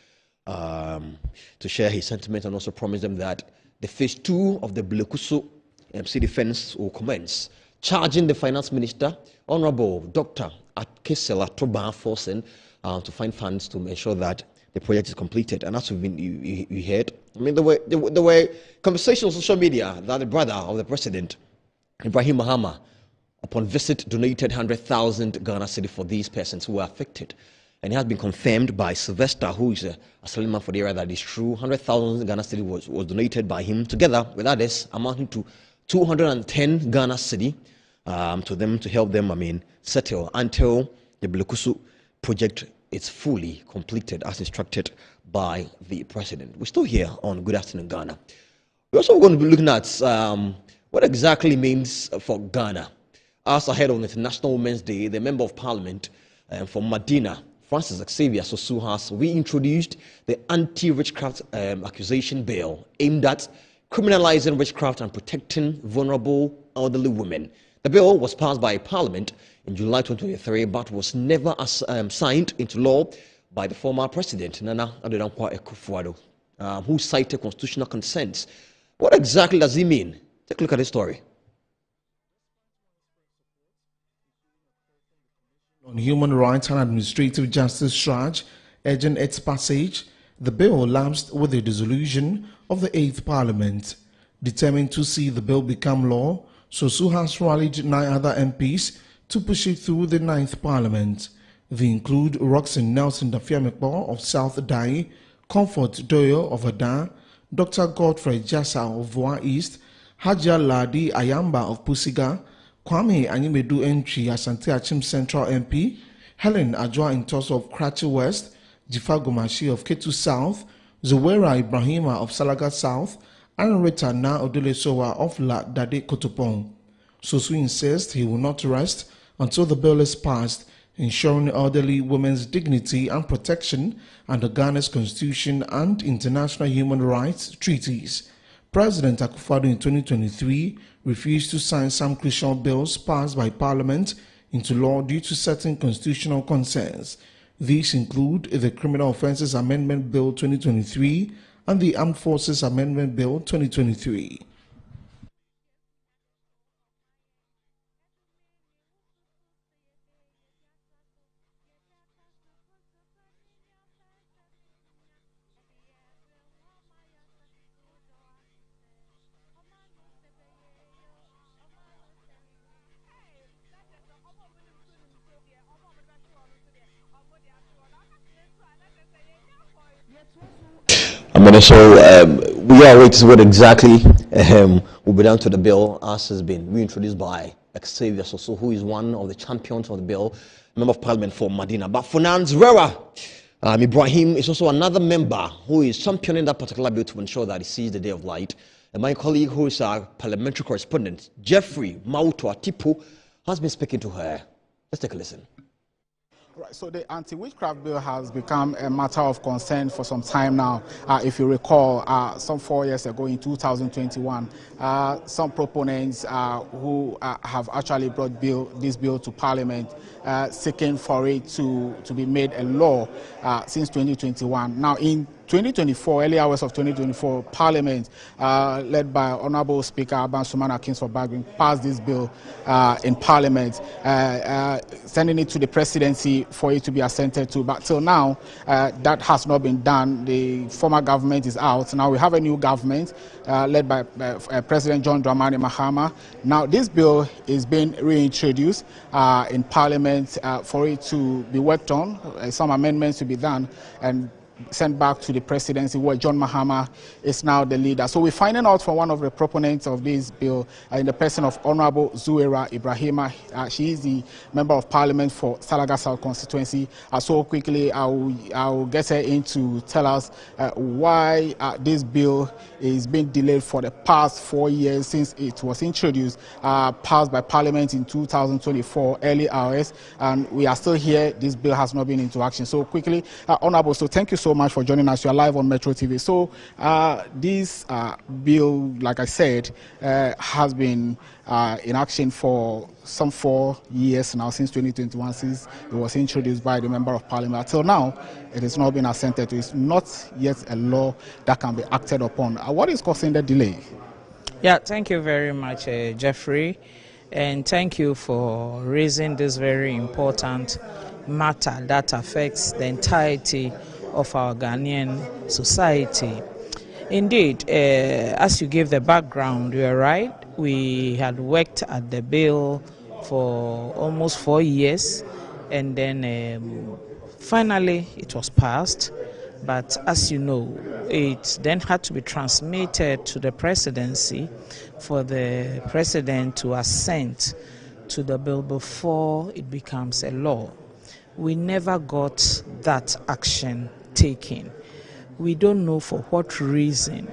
to share his sentiment and also promise them that the phase 2 of the Blekusu MC defense will commence, charging the finance minister, Honorable Dr. Akesela Toba Forsen, to find funds to ensure that the project is completed. And as you heard, I mean, there were conversations on social media that the brother of the president, Ibrahim Mahama, upon visit, donated 100,000 Ghana cedi for these persons who were affected. And it has been confirmed by Sylvester, who is a Salima for the area, that is true. 100,000 Ghana cedi was donated by him, together with others, amounting to 210 Ghana cedi to them, to help them, settle until the Blekusu project is fully completed as instructed by the president. We're still here on Good Afternoon Ghana. We're also going to be looking at what exactly means for Ghana. As ahead of International Women's Day, the Member of Parliament for Medina, Francis Xavier Sosu, has reintroduced the anti-witchcraft accusation bill aimed at criminalizing witchcraft and protecting vulnerable elderly women. The bill was passed by Parliament in July 2023, but was never signed into law by the former president, Nana Addo Dankwa Akufo-Addo, who cited constitutional concerns. What exactly does he mean? Take a look at this story. On human rights and administrative justice charge, urging its passage, the bill lapsed with the dissolution of the 8th Parliament. Determined to see the bill become law, Sosu has rallied 9 other MPs to push it through the 9th Parliament. They include Roxanne Nelson Dafiamekbo of South Dai, Comfort Doyle of Ada, Dr. Godfrey Jassa of Voa East, Hajia Ladi Ayamba of Pusiga, Kwame Anyimedu Entry Asante Achim Central MP, Helen Ajwa Intos of Krachi West, Jifa Gomashi of Ketu South, Zuwera Ibrahima of Salaga South, and Rita Na Odulesowa of La Dade Kotopong. Sosu insists he will not rest until the bill is passed, ensuring elderly women's dignity and protection under Ghana's constitution and international human rights treaties. President Akufo-Addo in 2023 refused to sign some crucial bills passed by Parliament into law due to certain constitutional concerns. These include the Criminal Offences Amendment Bill 2023 and the Armed Forces Amendment Bill 2023. We are waiting to see what exactly will be done to the bill as has been reintroduced by Xavier Sosu, who is one of the champions of the bill, Member of Parliament for Medina. But Funans Rera Ibrahim is also another member who is championing that particular bill to ensure that it sees the day of light. And my colleague, who is our parliamentary correspondent, Jeffrey Mauto Atipo, has been speaking to her. Let's take a listen. Right, so the anti-witchcraft bill has become a matter of concern for some time now. If you recall, some 4 years ago in 2021, some proponents who have actually brought this bill to Parliament, seeking for it to be made a law since 2021. Now, in 2024, early hours of 2024, Parliament, led by Honorable Speaker Aban Sumana Kingsford Bagbin, passed this bill in Parliament, sending it to the presidency for it to be assented to. But till now, that has not been done. The former government is out. Now we have a new government led by President John Dramani Mahama. Now this bill is being reintroduced in Parliament for it to be worked on, some amendments to be done, and sent back to the presidency, where John Mahama is now the leader. So we're finding out from one of the proponents of this bill, in the person of Honorable Zuwera Ibrahima. She is the Member of Parliament for Salaga South constituency. So quickly, I will get her in to tell us why this bill is being delayed for the past 4 years since it was introduced, passed by Parliament in 2024, early hours, and we are still here. This bill has not been into action. So quickly, Honorable, so thank you so much for joining us. You are live on Metro TV. So this bill, like I said, has been in action for some 4 years now, since 2021, since it was introduced by the Member of Parliament. Until now, it has not been assented to. It's not yet a law that can be acted upon. What is causing the delay? Yeah, thank you very much, Jeffrey, and thank you for raising this very important matter that affects the entirety of our Ghanaian society. Indeed, as you gave the background, you are right. We had worked at the bill for almost 4 years, and then finally it was passed. But as you know, it then had to be transmitted to the presidency for the president to assent to the bill before it becomes a law. We never got that action taken. We don't know for what reason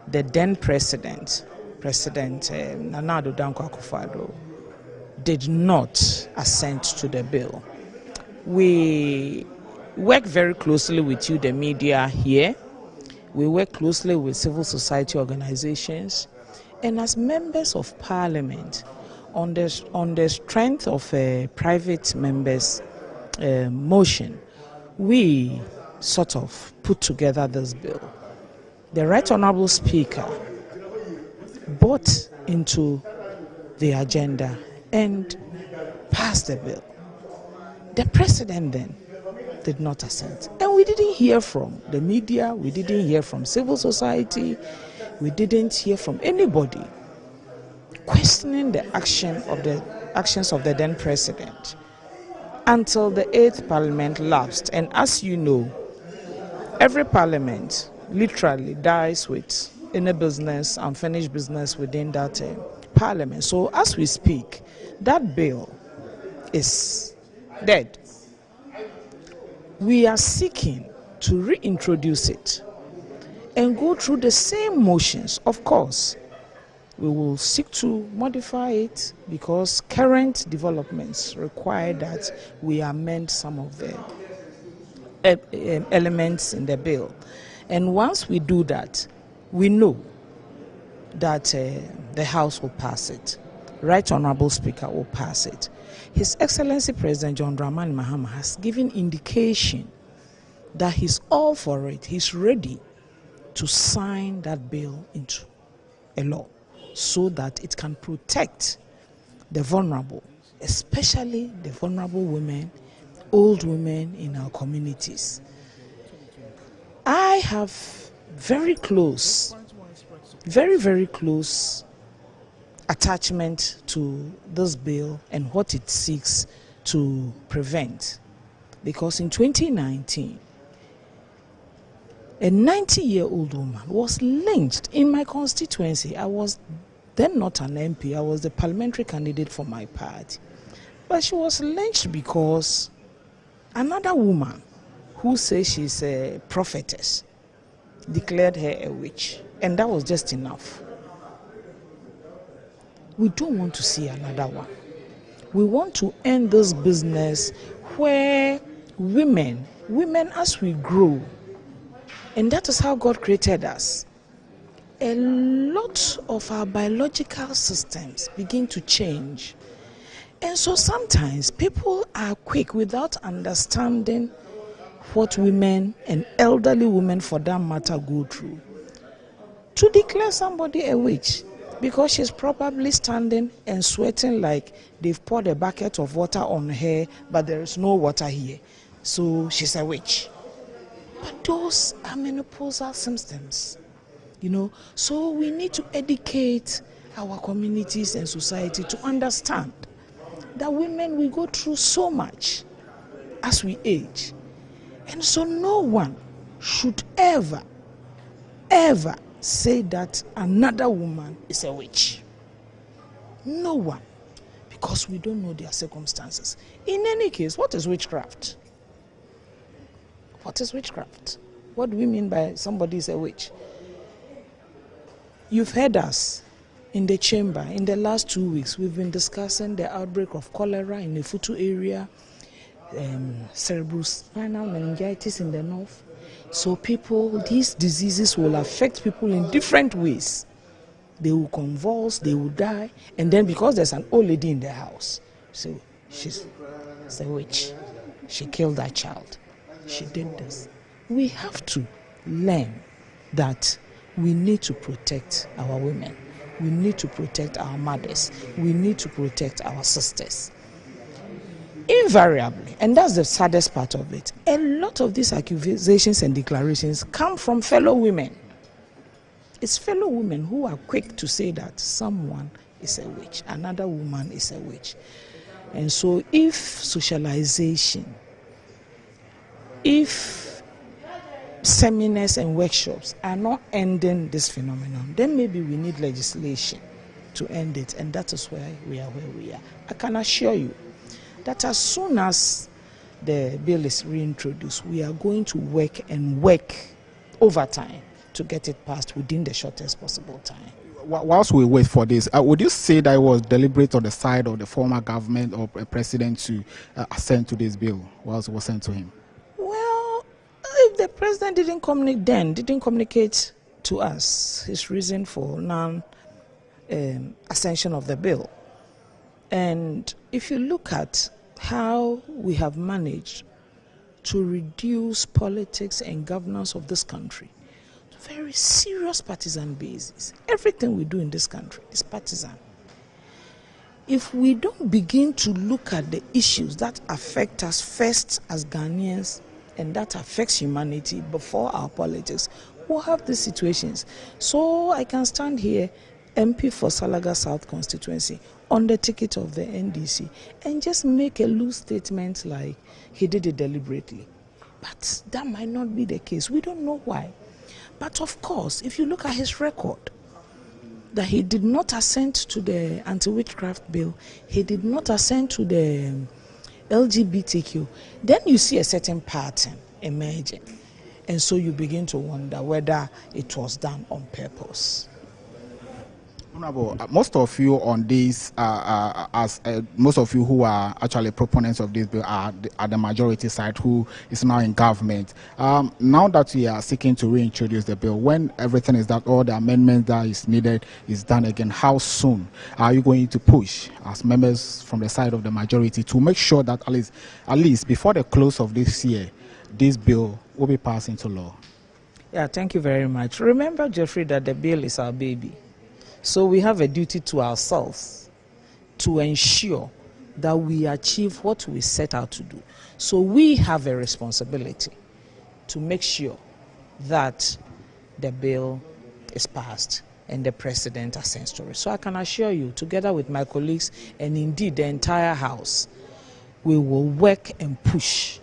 the then President Nana Addo Dankwa Akufo-Addo, did not assent to the bill. We work very closely with you, the media here. We work closely with civil society organizations, and as members of Parliament, on the strength of a private members' motion, we sort of put together this bill. The Right Honourable Speaker brought into the agenda and passed the bill. The President then did not assent. And we didn't hear from the media, we didn't hear from civil society, we didn't hear from anybody questioning the actions of the then President until the 8th Parliament lapsed. And as you know, every Parliament literally dies with any business, unfinished business within that Parliament. So as we speak, that bill is dead. We are seeking to reintroduce it and go through the same motions. Of course, we will seek to modify it because current developments require that we amend some of the elements in the bill. And once we do that, we know that the House will pass it. Right Honourable Speaker will pass it. His Excellency President John Dramani Mahama has given indication that he's all for it. He's ready to sign that bill into a law so that it can protect the vulnerable, especially the vulnerable women, old women in our communities. I have very close, very close attachment to this bill and what it seeks to prevent. Because in 2019, a 90-year-old woman was lynched in my constituency. I was then not an MP, I was the parliamentary candidate for my party. But she was lynched because another woman who says she's a prophetess declared her a witch. And that was just enough. We don't want to see another one. We want to end this business where women as we grow, and that is how God created us, a lot of our biological systems begin to change. And so sometimes people are quick, without understanding what women and elderly women for that matter go through, to declare somebody a witch because she's probably standing and sweating like they've poured a bucket of water on her, but there is no water here. So she's a witch. But those are menopausal symptoms, So we need to educate our communities and society to understand that women will go through so much as we age. And so no one should ever say that another woman is a witch. No one. Because we don't know their circumstances. In any case, what is witchcraft? What is witchcraft? What do we mean by somebody is a witch? You've heard us in the chamber. In the last 2 weeks, we've been discussing the outbreak of cholera in the Futu area, cerebrospinal meningitis in the north, So these diseases will affect people in different ways. They will convulse, they will die, and then because there's an old lady in the house, so she's a witch. She killed that child. She did this. We have to learn that we need to protect our women. We need to protect our mothers. We need to protect our sisters. Invariably, and that's the saddest part of it, a lot of these accusations and declarations come from fellow women. It's fellow women who are quick to say that someone is a witch, another woman is a witch. And so if socialization, if seminars and workshops are not ending this phenomenon, then maybe we need legislation to end it, and that is why we are where we are. I can assure you that as soon as the bill is reintroduced, we are going to work overtime to get it passed within the shortest possible time. Whilst we wait for this, would you say that it was deliberate on the side of the former government or president to assent to this bill whilst it was sent to him? Well, if the president didn't communicate to us his reason for non-ascension of the bill, and if you look at how we have managed to reduce politics and governance of this country, very serious partisan basis. Everything we do in this country is partisan. If we don't begin to look at the issues that affect us first as Ghanaians and that affects humanity before our politics, we'll have these situations. So I can stand here, MP for Salaga South constituency, on the ticket of the NDC, and just make a loose statement like he did it deliberately. But that might not be the case. We don't know why. But of course, if you look at his record, that he did not assent to the anti-witchcraft bill, he did not assent to the LGBTQ, then you see a certain pattern emerging. And so you begin to wonder whether it was done on purpose. Honorable, most of you on this, most of you who are actually proponents of this bill are the majority side who is now in government. Now that we are seeking to reintroduce the bill, when everything is done, all the amendments that is needed is done again, how soon are you going to push as members from the side of the majority to make sure that at least before the close of this year, this bill will be passed into law? Yeah, thank you very much. Remember, Jeffrey, that the bill is our baby. So we have a duty to ourselves to ensure that we achieve what we set out to do. So we have a responsibility to make sure that the bill is passed and the president assents to it. So I can assure you, together with my colleagues and indeed the entire House, we will work and push.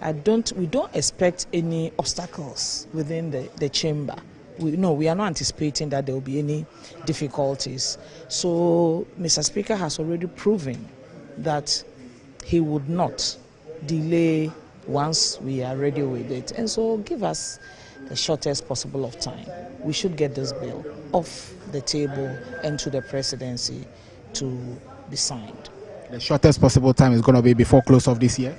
We don't expect any obstacles within the chamber. We are not anticipating that there will be any difficulties. So Mr. Speaker has already proven that he would not delay once we are ready with it. And so give us the shortest possible of time. We should get this bill off the table and to the presidency to be signed. The shortest possible time is going to be before close of this year?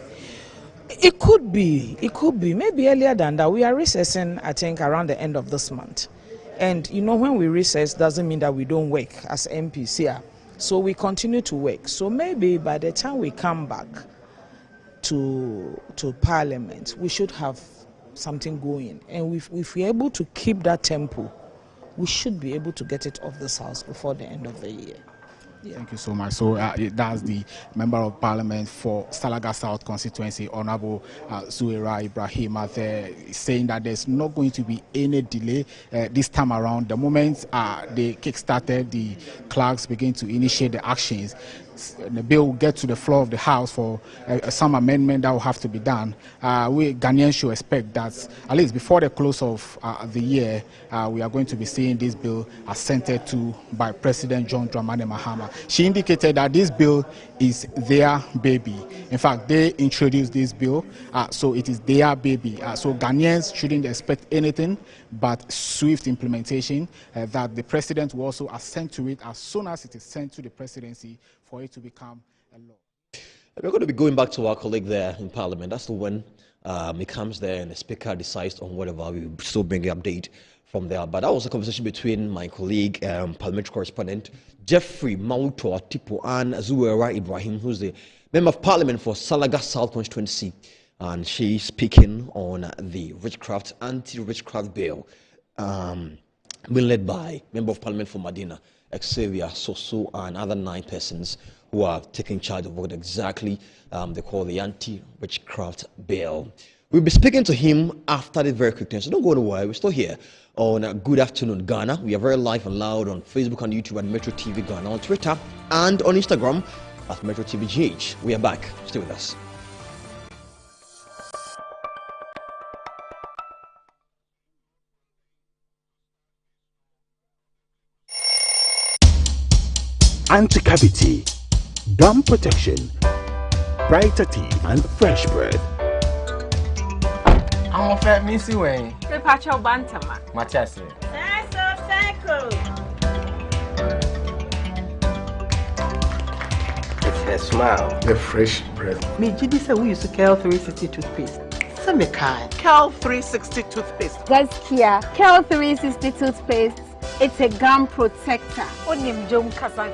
It could be, maybe earlier than that. We are recessing, I think, around the end of this month. And you know, when we recess, doesn't mean that we don't work as MPs here. So we continue to work. So maybe by the time we come back to Parliament, we should have something going. And if we're able to keep that tempo, we should be able to get it off this House before the end of the year. Yeah. Thank you so much. So that's the Member of Parliament for Salaga South constituency, Honorable Zuwaira Ibrahim, there, saying that there's not going to be any delay this time around. The moment they kick-started, the clerks begin to initiate the actions. The bill will get to the floor of the House for some amendment that will have to be done. We Ghanaians should expect that at least before the close of the year, we are going to be seeing this bill assented to by President John Dramani Mahama. She indicated that this bill is their baby. In fact, they introduced this bill, so it is their baby. So Ghanaians shouldn't expect anything but swift implementation, that the president will also assent to it as soon as it is sent to the presidency for it to become a law. We're going to be going back to our colleague there in Parliament. That's the when he comes there and the Speaker decides on whatever. We will still bring an update from there. But that was a conversation between my colleague, parliamentary correspondent Jeffrey Mauto Atipo, and Zuwera Ibrahim, who's the Member of Parliament for Salaga South constituency. And she's speaking on the witchcraft, anti-witchcraft bill being led by Member of Parliament for Madina, Xavier Soso, and other 9 persons who are taking charge of what exactly they call the anti-witchcraft bill. We'll be speaking to him after this very quick time, so don't go anywhere. We're still here on Good Afternoon Ghana. We are very live and loud on Facebook and YouTube at Metro TV Ghana, on Twitter and on Instagram at Metro TV GH. We are back. Stay with us. Anti-cavity, gum protection, brighter teeth, and fresh breath. I'm a fat missy way. The patch of bantama. My chest. It's her smile. The fresh breath. Me, Judy said we used to Kel 360 toothpaste. Some kind. Kel 360 toothpaste. That's Kia. Kel 360 toothpaste. It's a gum protector. Onim jom kasan.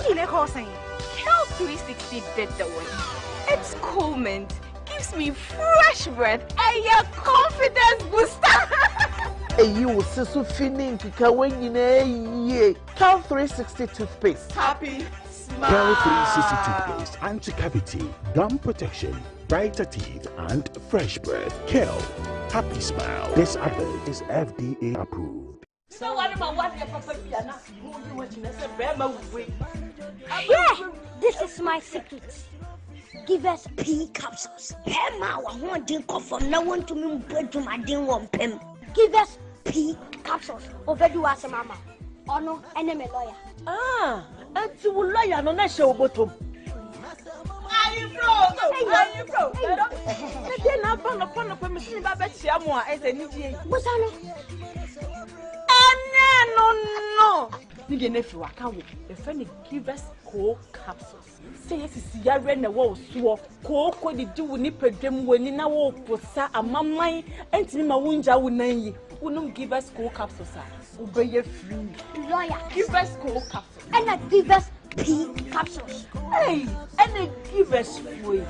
Kile kosan. Kel 360 did the one. It's cool mint. Gives me fresh breath and your confidence booster. You will see so feeling to when you know Kel 360 toothpaste. Happy smile. Kel 360 toothpaste, anti-cavity, gum protection, brighter teeth, and fresh breath. Kel, happy smile. This advert is FDA approved. So what about what your papa yeah, this is my secret. Give us P capsules. Emma, I want to come from now on to me to my ding one pen. Give us P capsules. Over do as a mama. Oh no, enemy lawyer. Ah, and you will lawyer no na show bottom. Are you broke? Then I found upon a permission about Siamoa as a new day. What's on no. You get if you are coming. The friend give us cold capsules. Say yes, you ran a wall, swore. Cold, did you nip a dream when in a walk for Sa a mamma and Tima Wunja would name you. Wouldn't give us cold capsules, sir. Obey your free lawyer. Give us cold capsules. And I give us P capsules. Hey, and they give us free.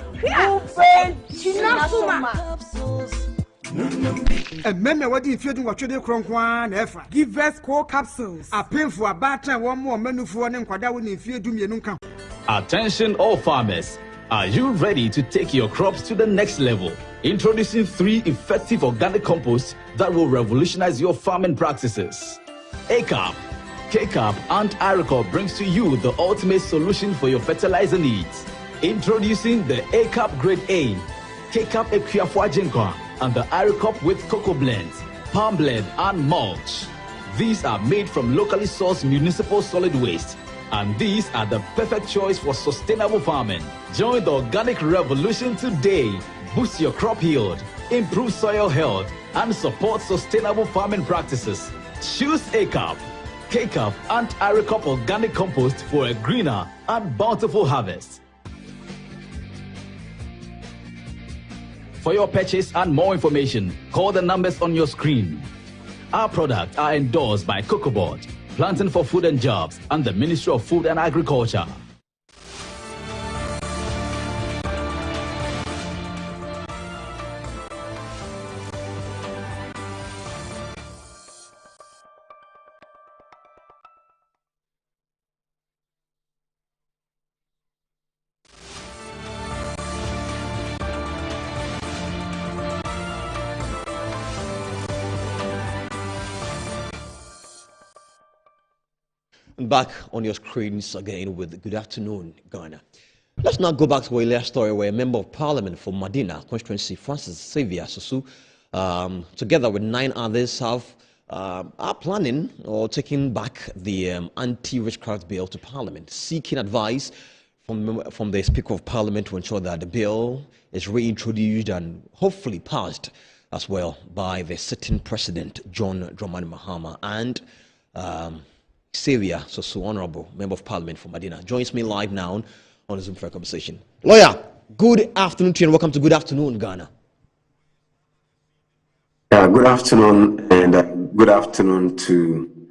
And remember what if you do what you do, Cronkwan, Efra. Give us core capsules. A pain for a batter, one more menu for one and Quadawan if you do me no come. Attention all farmers. Are you ready to take your crops to the next level? Introducing 3 effective organic composts that will revolutionize your farming practices. ACAP, KCAP, and Aricop brings to you the ultimate solution for your fertilizer needs. Introducing the ACAP Grade A, KCAP Equiafua Jinkwa, and the Aricop with cocoa blends, palm blend, and mulch. These are made from locally sourced municipal solid waste, and these are the perfect choice for sustainable farming. Join the organic revolution today. Boost your crop yield, improve soil health, and support sustainable farming practices. Choose ACAP, KCAP, and Aricop organic compost for a greener and bountiful harvest. For your purchase and more information, call the numbers on your screen. Our products are endorsed by COCOBOD, Planting for Food and Jobs, and the Ministry of Food and Agriculture. Back on your screens again with Good Afternoon Ghana. Let's now go back to a earlier story where a Member of Parliament for Madina constituency, Francis Xavier Soso, together with 9 others, are planning or taking back the anti-witchcraft bill to Parliament, seeking advice from the Speaker of Parliament to ensure that the bill is reintroduced and hopefully passed as well by the sitting President John Dramani Mahama. And Xavier Soso, Honorable Member of Parliament for Madina, joins me live now on Zoom for a conversation. Lawyer, good afternoon to you and welcome to Good Afternoon, Ghana. Good afternoon, and good afternoon to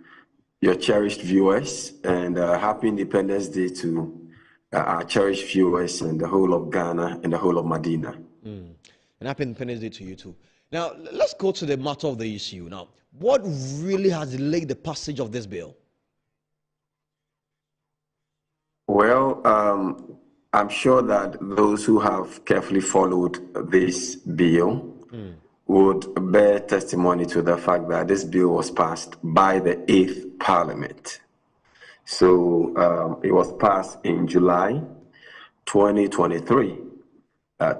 your cherished viewers, and happy Independence Day to our cherished viewers in the whole of Ghana and the whole of Medina. And happy Independence Day to you too. Now, let's go to the matter of the issue. Now, what really has delayed the passage of this bill? Well, I'm sure that those who have carefully followed this bill would bear testimony to the fact that this bill was passed by the 8th Parliament. So it was passed in July 2023,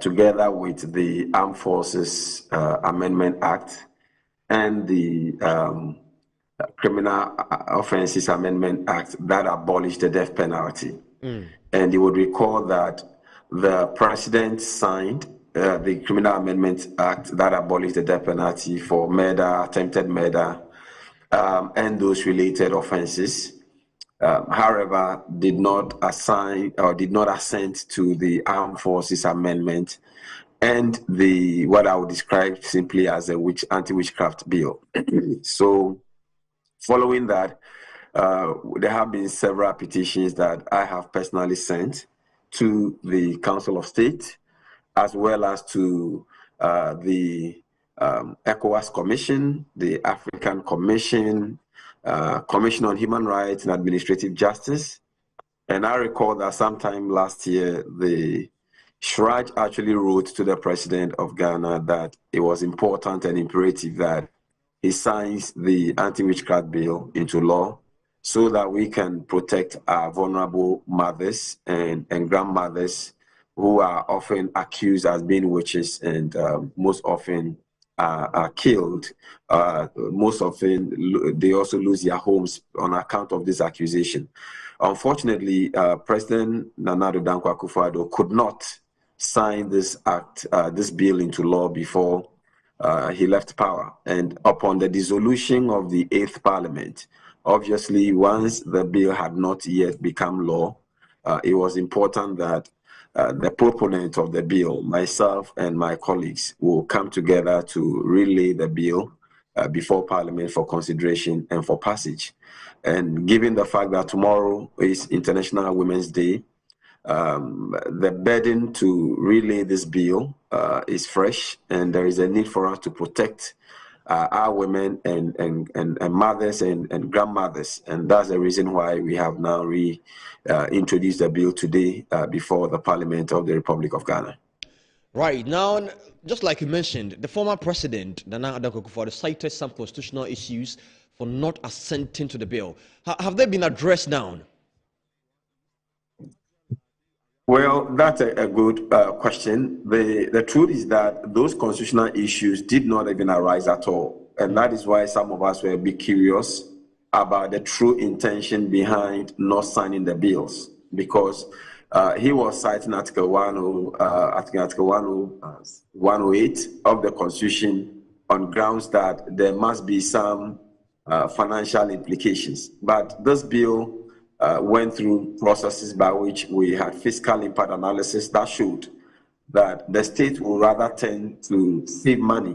together with the Armed Forces Amendment Act and the Criminal Offences Amendment Act that abolished the death penalty. And you would recall that the president signed the Criminal Amendment Act that abolished the death penalty for murder, attempted murder, and those related offenses. However, did not assign or did not assent to the Armed Forces Amendment and the what I would describe simply as a anti-witchcraft bill. So, following that, there have been several petitions that I have personally sent to the Council of State, as well as to the ECOWAS Commission, the African Commission, Commission on Human Rights and Administrative Justice. And I recall that sometime last year, the SHRAJ actually wrote to the President of Ghana that it was important and imperative that he signs the anti-witchcraft bill into law so that we can protect our vulnerable mothers and grandmothers who are often accused as being witches and most often are killed. Most often, they also lose their homes on account of this accusation. Unfortunately, President Nana Addo Dankwa Akufo-Addo could not sign this act, this bill into law before he left power. And upon the dissolution of the 8th Parliament, obviously, once the bill had not yet become law, it was important that the proponent of the bill, myself and my colleagues, will come together to relay the bill before Parliament for consideration and for passage. And given the fact that tomorrow is International Women's Day, the burden to relay this bill is fresh, and there is a need for us to protect our women and mothers and grandmothers. And that's the reason why we have now introduced the bill today before the Parliament of the Republic of Ghana. Right. Now, just like you mentioned, the former president, Nana Addo Akufo-Addo, cited some constitutional issues for not assenting to the bill. Have they been addressed now? Well, that's a good question. The truth is that those constitutional issues did not even arise at all. And that is why some of us were a bit curious about the true intention behind not signing the bills. Because he was citing Article 108 of the Constitution on grounds that there must be some financial implications. But this bill went through processes by which we had fiscal impact analysis that showed that the state will rather tend to save money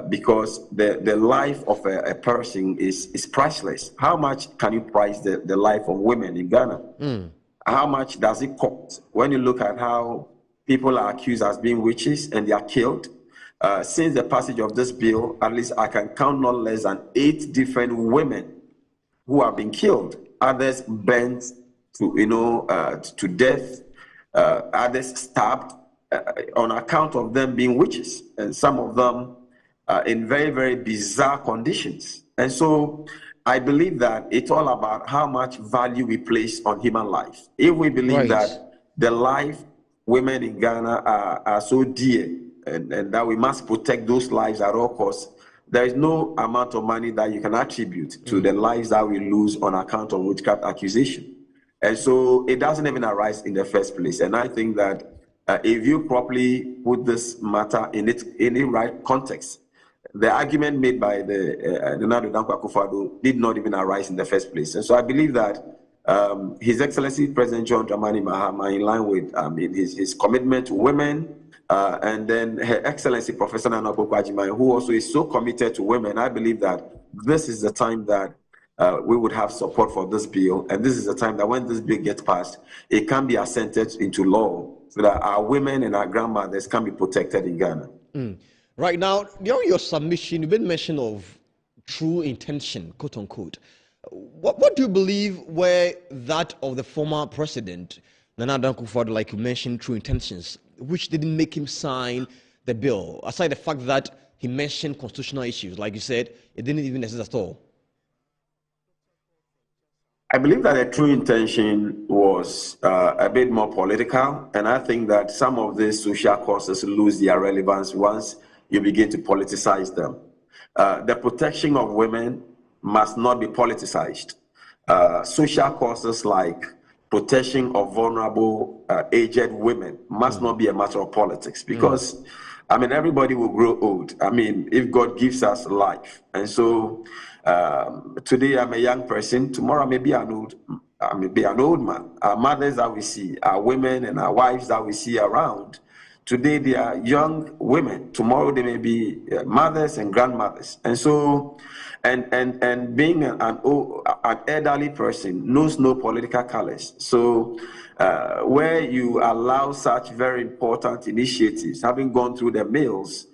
because the life of a person is priceless. How much can you price the life of women in Ghana? How much does it cost? When you look at how people are accused as being witches and they are killed, since the passage of this bill, at least I can count not less than 8 different women who have been killed. Others burnt to death, others stabbed on account of them being witches, and some of them in very, very bizarre conditions. And so I believe that it's all about how much value we place on human life. If we believe that the life women in Ghana are so dear and that we must protect those lives at all costs, there is no amount of money that you can attribute to the lives that we lose on account of witchcraft accusation. And so it doesn't even arise in the first place. And I think that if you properly put this matter in the right context, the argument made by the Nana Addo Dankwa Akufo-Addo did not even arise in the first place. And so I believe that His Excellency President John Dramani Mahama, in line with his commitment to women, and then Her Excellency Professor Nana Akufo-Addo, who also is so committed to women, I believe that this is the time that we would have support for this bill, and this is the time that when this bill gets passed, it can be assented into law so that our women and our grandmothers can be protected in Ghana. Right now, during your submission, you made mention of true intention, quote unquote. What do you believe were that of the former president, Nana Addo Akufo-Addo, like you mentioned, true intentions, which didn't make him sign the bill, aside the fact that he mentioned constitutional issues, like you said, it didn't even exist at all? I believe that the true intention was a bit more political, and I think that some of these social causes lose their relevance once you begin to politicize them. The protection of women must not be politicized. Social causes like protection of vulnerable aged women must not be a matter of politics, because I mean, everybody will grow old. I mean, if God gives us life. And so today I'm a young person, tomorrow I may be an old man. Our mothers that we see, our women and our wives that we see around, today they are young women, tomorrow they may be mothers and grandmothers. And so, and being an elderly person knows no political colors. So where you allow such very important initiatives, having gone through the mills,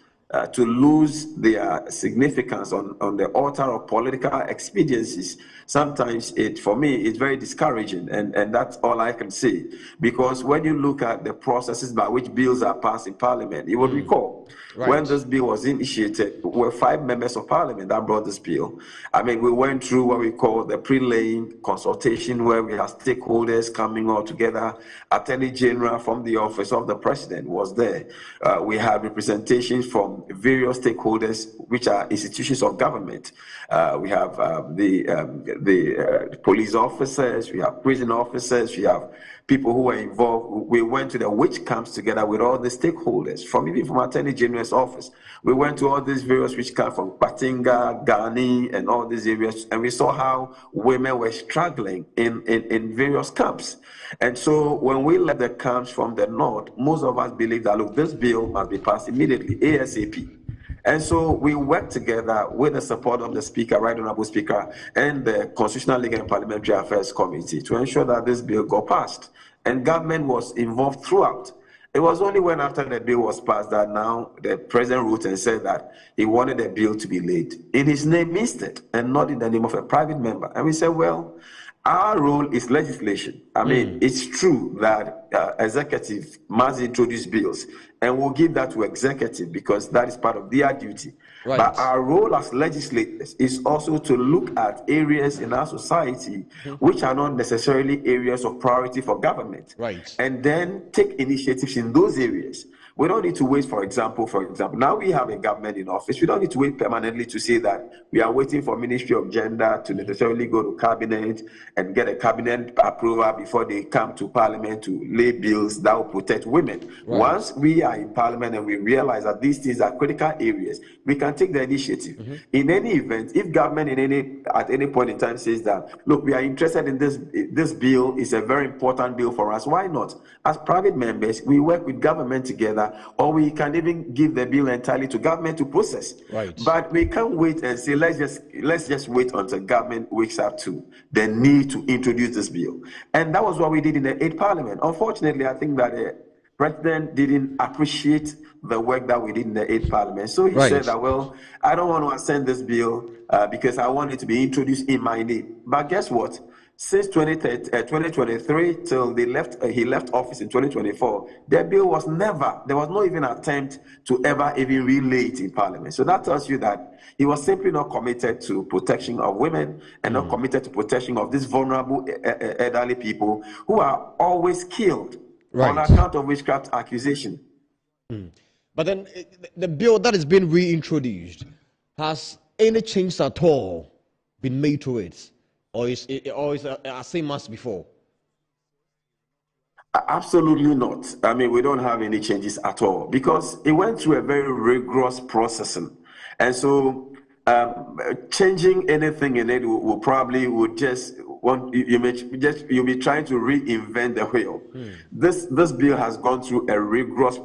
to lose their significance on the altar of political expediencies, sometimes for me, it's very discouraging, and that's all I can say. Because when you look at the processes by which bills are passed in Parliament, you would recall when this bill was initiated, there were 5 members of Parliament that brought this bill. I mean, we went through what we call the pre-laying consultation, where we have stakeholders coming all together. Attorney General from the office of the President was there. We had representations from various stakeholders, which are institutions of government. We have the police officers, we have prison officers, we have people who were involved. We went to the witch camps together with all the stakeholders, even from Attorney General's office. We went to all these various witch camps from Patinga, Ghani, and all these areas, and we saw how women were struggling in various camps. And so when we left the camps from the north, most of us believed that, look, this bill must be passed immediately, ASAP. And so we worked together with the support of the Speaker, Right Honorable Speaker, and the Constitutional Legal and Parliamentary Affairs Committee to ensure that this bill got passed. And government was involved throughout. It was only when after the bill was passed that now the President wrote and said that he wanted the bill to be laid in his name instead, and not in the name of a private member. And we said, well, our role is legislation. I mean, it's true that executive must introduce bills, and we'll give that to executive because that is part of their duty. Right. But our role as legislators is also to look at areas in our society which are not necessarily areas of priority for government, and then take initiatives in those areas. We don't need to wait, for example, now we have a government in office. We don't need to wait permanently to say that we are waiting for Ministry of Gender to necessarily go to cabinet and get a cabinet approval before they come to Parliament to lay bills that will protect women. Right. Once we are in Parliament and we realize that these things are critical areas, we can take the initiative. In any event, if government at any point in time says that, look, we are interested in this bill, is a very important bill for us, why not? As private members, we work with government together, or we can even give the bill entirely to government to process. Right. But we can't wait and say, let's just wait until government wakes up to the need to introduce this bill. And that was what we did in the 8th Parliament. Unfortunately, I think that the President didn't appreciate the work that we did in the 8th Parliament. So he said that, well, I don't want to ascend this bill because I want it to be introduced in my name. But guess what? Since 2023 till he left office in 2024, the bill was there was no even attempt to ever even relay it in Parliament. So that tells you that he was simply not committed to protection of women and not committed to protection of these vulnerable elderly people who are always killed on account of witchcraft accusation. But then the bill that has been reintroduced, has any change at all been made to it? Or is the same as before? Absolutely not. I mean, we don't have any changes at all because it went through a very rigorous processing. And so changing anything in it would you'll be trying to reinvent the wheel. This bill has gone through a rigorous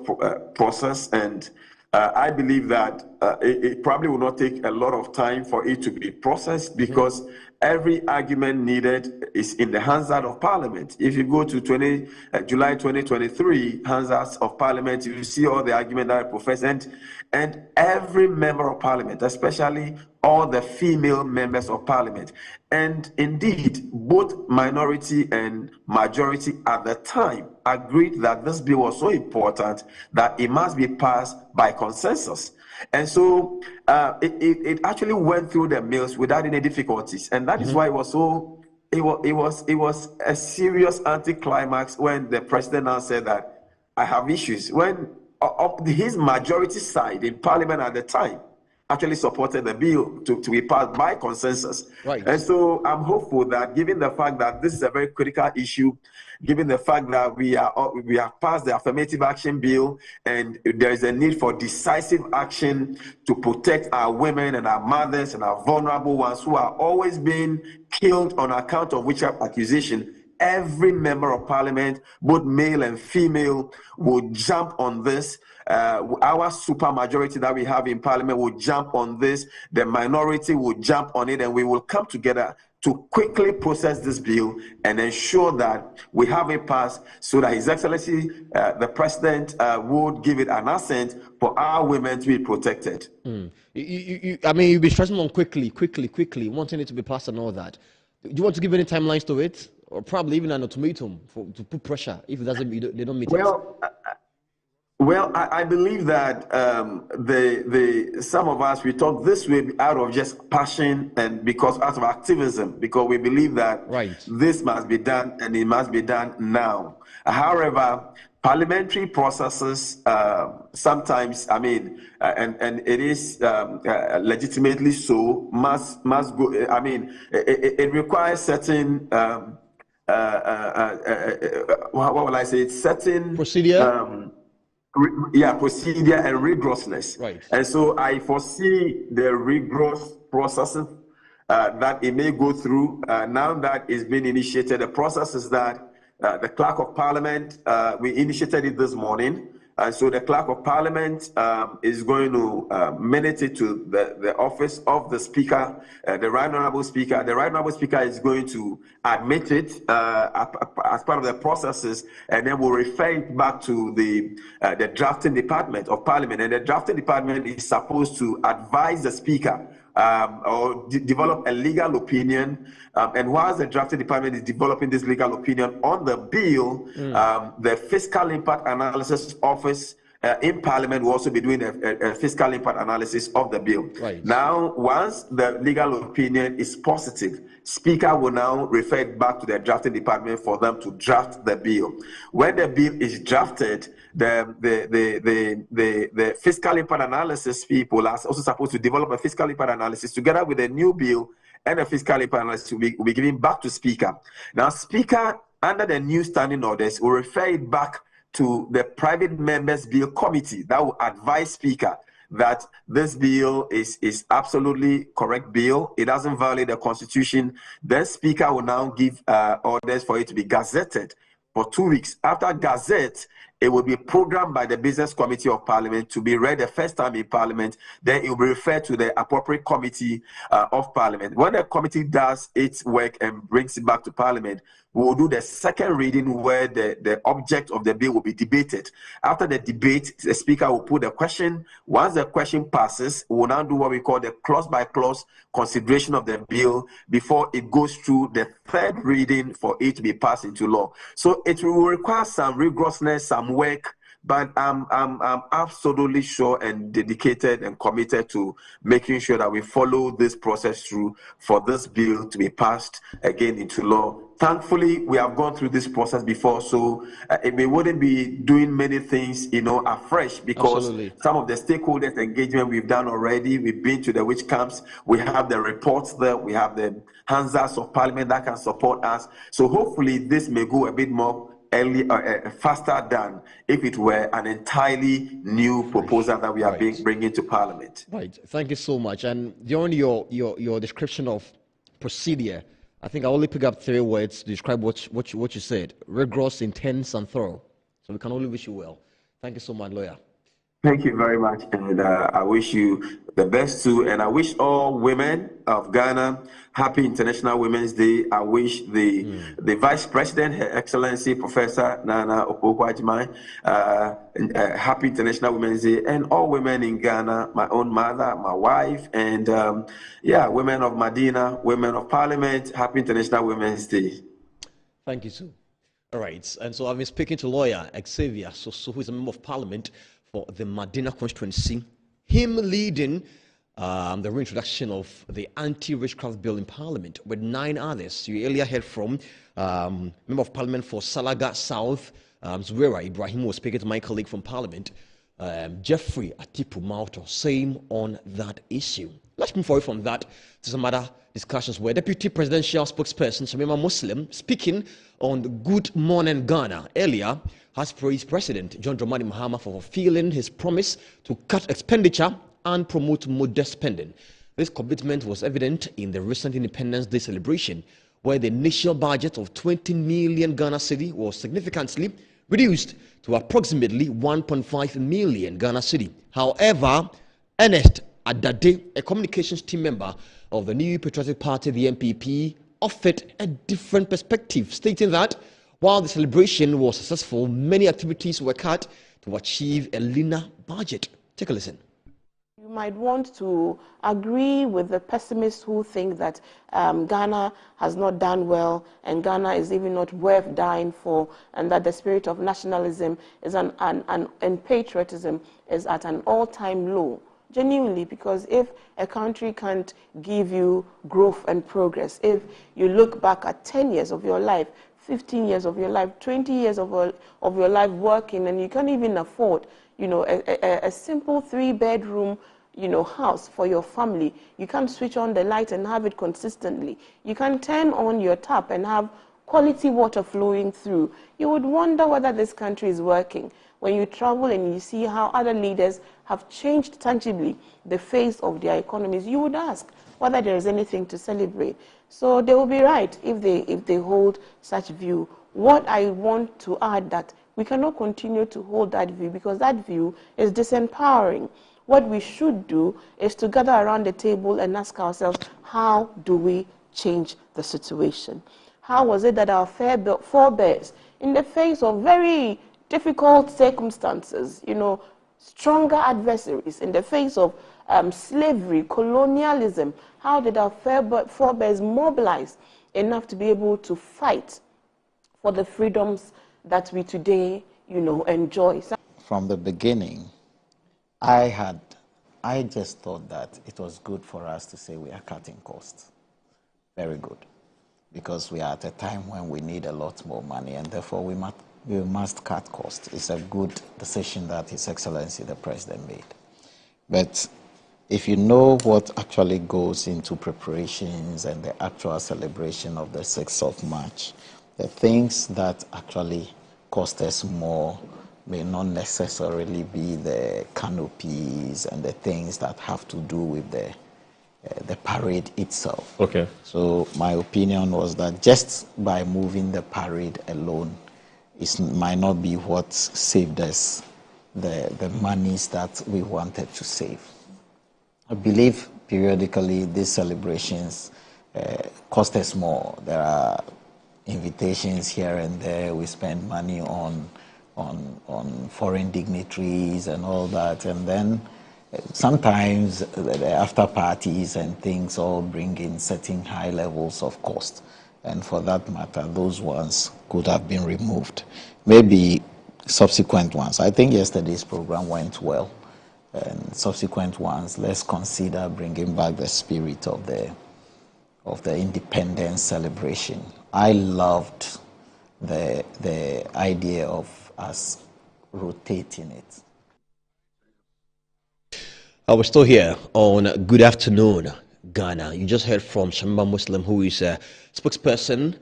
process, and I believe that it probably will not take a lot of time for it to be processed, because every argument needed is in the Hansard of Parliament. If you go to July 2023 Hansards of Parliament, you see all the argument that I profess, and every member of Parliament, especially all the female members of Parliament, and indeed both minority and majority at the time, agreed that this bill was so important that it must be passed by consensus. And so it actually went through the mills without any difficulties, and that is why it was so. It was a serious anticlimax when the president now said that I have issues. When his majority side in Parliament at the time actually supported the bill to be passed by consensus. Right. And so I'm hopeful that, given the fact that this is a very critical issue, given the fact that we have passed the affirmative action bill, and there is a need for decisive action to protect our women and our mothers and our vulnerable ones who are always being killed on account of witchcraft accusation, every member of Parliament, both male and female, will jump on this. Our super majority that we have in Parliament will jump on this. The minority will jump on it, and we will come together to quickly process this bill and ensure that we have it passed, so that His Excellency, the President, would give it an assent for our women to be protected. I mean, you'll be stressing on quickly, wanting it to be passed and all that. Do you want to give any timelines to it? Or probably even an ultimatum to put pressure if it doesn't, they don't meet it? Well, I believe that some of us, we talk this way out of just passion and out of activism, because we believe that this must be done and it must be done now. However, parliamentary processes sometimes, I mean, and it is legitimately so, must go. I mean, it requires certain. What will I say? It's certain procedure. Procedure and rigorousness. Right. And so I foresee the rigorous processes that it may go through. Now that it's been initiated, the process is that the Clerk of Parliament, we initiated it this morning. So the Clerk of Parliament is going to minute it to the office of the Speaker, the Right Honourable Speaker. The Right Honourable Speaker is going to admit it as part of the processes, and then we'll refer it back to the drafting department of Parliament. And the drafting department is supposed to advise the Speaker or develop a legal opinion. And whilst the drafting department is developing this legal opinion on the bill, the Fiscal Impact Analysis Office in Parliament will also be doing a fiscal impact analysis of the bill. Right. Now, once the legal opinion is positive, Speaker will now refer it back to the drafting department for them to draft the bill. When the bill is drafted, the fiscal impact analysis people are also supposed to develop a fiscal impact analysis together with a new bill, and a fiscal impact analysis will be given back to Speaker. Now, Speaker, under the new standing orders, will refer it back to the Private Members Bill Committee that will advise Speaker that this bill is absolutely correct bill. It doesn't violate the Constitution. Then Speaker will now give orders for it to be gazetted for 2 weeks. After gazette, it will be programmed by the Business Committee of Parliament to be read the first time in Parliament. Then it will be referred to the appropriate committee of Parliament. When the committee does its work and brings it back to Parliament, we will do the second reading where the object of the bill will be debated. After the debate, the Speaker will put the question. Once the question passes, we will now do what we call the clause-by-clause consideration of the bill before it goes through the third reading for it to be passed into law. So it will require some rigorousness, some work, but I'm absolutely sure and dedicated and committed to making sure that we follow this process through for this bill to be passed again into law. Thankfully, we have gone through this process before, so we wouldn't be doing many things, afresh, because some of the stakeholders engagement we've done already. We've been to the witch camps. We have the reports there. We have the Hansards of Parliament that can support us. So hopefully, this may go a bit more faster than if it were an entirely new proposal that we are bringing to Parliament. Right. Thank you so much. And during your description of procedure, I think I only pick up 3 words to describe what you said. Rigorous, intense, and thorough. So we can only wish you well. Thank you so much, lawyer. Thank you very much, and I wish you the best too. And I wish all women of Ghana happy International Women's Day. I wish the Vice President, Her Excellency Professor Nana Opoku-Agyeman, happy International Women's Day, and all women in Ghana, my own mother, my wife, and women of Medina, women of Parliament, happy International Women's Day. Thank you, sir. All right, and so I've been speaking to lawyer Xavier Soso, who is a member of Parliament for the Medina constituency, him leading the reintroduction of the anti-witchcraft bill in Parliament with 9 others. You earlier heard from Member of Parliament for Salaga South, Zuwera Ibrahim, was speaking to my colleague from Parliament, Jeffrey Atipu Mauto, same on that issue. Let's move forward from that to some other discussions where Deputy Presidential Spokesperson Shamima Muslim, speaking on the Good Morning Ghana earlier, has praised President John Dramani Mahama for fulfilling his promise to cut expenditure and promote modest spending. This commitment was evident in the recent Independence Day celebration, where the initial budget of 20 million Ghana cedi was significantly reduced to approximately 1.5 million Ghana cedi. However, Ernest Adade, a communications team member of the New Patriotic Party, the NPP, offered a different perspective, stating that while the celebration was successful, many activities were cut to achieve a leaner budget. Take a listen. You might want to agree with the pessimists who think that Ghana has not done well and Ghana is even not worth dying for, and that the spirit of nationalism is and patriotism is at an all-time low. Genuinely, because if a country can't give you growth and progress, if you look back at 10 years of your life, 15 years of your life, 20 years of your life working, and you can't even afford, a simple 3-bedroom, house for your family. You can't switch on the light and have it consistently. You can't turn on your tap and have quality water flowing through. You would wonder whether this country is working. When you travel and you see how other leaders have changed tangibly the face of their economies, you would ask whether there is anything to celebrate. So they will be right if they hold such view. What I want to add that we cannot continue to hold that view, because that view is disempowering. What we should do is to gather around the table and ask ourselves, how do we change the situation? How was it that our forebears, in the face of very difficult circumstances, stronger adversaries, in the face of slavery, colonialism, how did our forebears mobilize enough to be able to fight for the freedoms that we today, enjoy? From the beginning, I just thought that it was good for us to say we are cutting costs. Very good. Because we are at a time when we need a lot more money, and therefore we must cut costs. It's a good decision that His Excellency the President made. But if you know what actually goes into preparations and the actual celebration of the 6th of March, the things that actually cost us more may not necessarily be the canopies and the things that have to do with the parade itself. Okay. So my opinion was that just by moving the parade alone, it might not be what saved us the monies that we wanted to save. I believe periodically these celebrations cost us more. There are invitations here and there. We spend money on foreign dignitaries and all that, and then sometimes the after parties and things all bring in certain high levels of cost, and for that matter those ones could have been removed. Maybe subsequent ones. I think yesterday's program went well, and subsequent ones, let's consider bringing back the spirit of the independence celebration. I loved the idea of us rotating it. We're still here on Good Afternoon Ghana. You just heard from Shamima Muslim, who is a spokesperson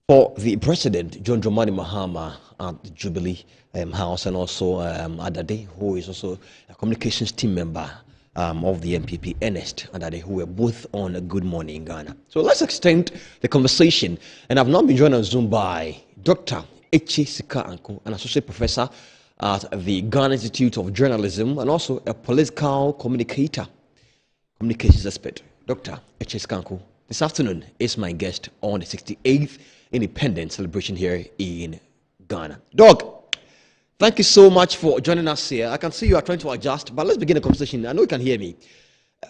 for the President John Dramani Mahama at the Jubilee House, and also Adade, who is also a communications team member of the MPP, Ernest Adade, who were both on a Good Morning in Ghana. So let's extend the conversation. And I've now been joined on Zoom by Dr. Echi Sika Anko, an associate professor at the Ghana Institute of Journalism and also a political communications expert. Dr. Echi Sika Anko, this afternoon is my guest on the 68th Independence celebration here in Ghana. Doc, thank you so much for joining us here. I can see you are trying to adjust, but let's begin the conversation. I know you can hear me.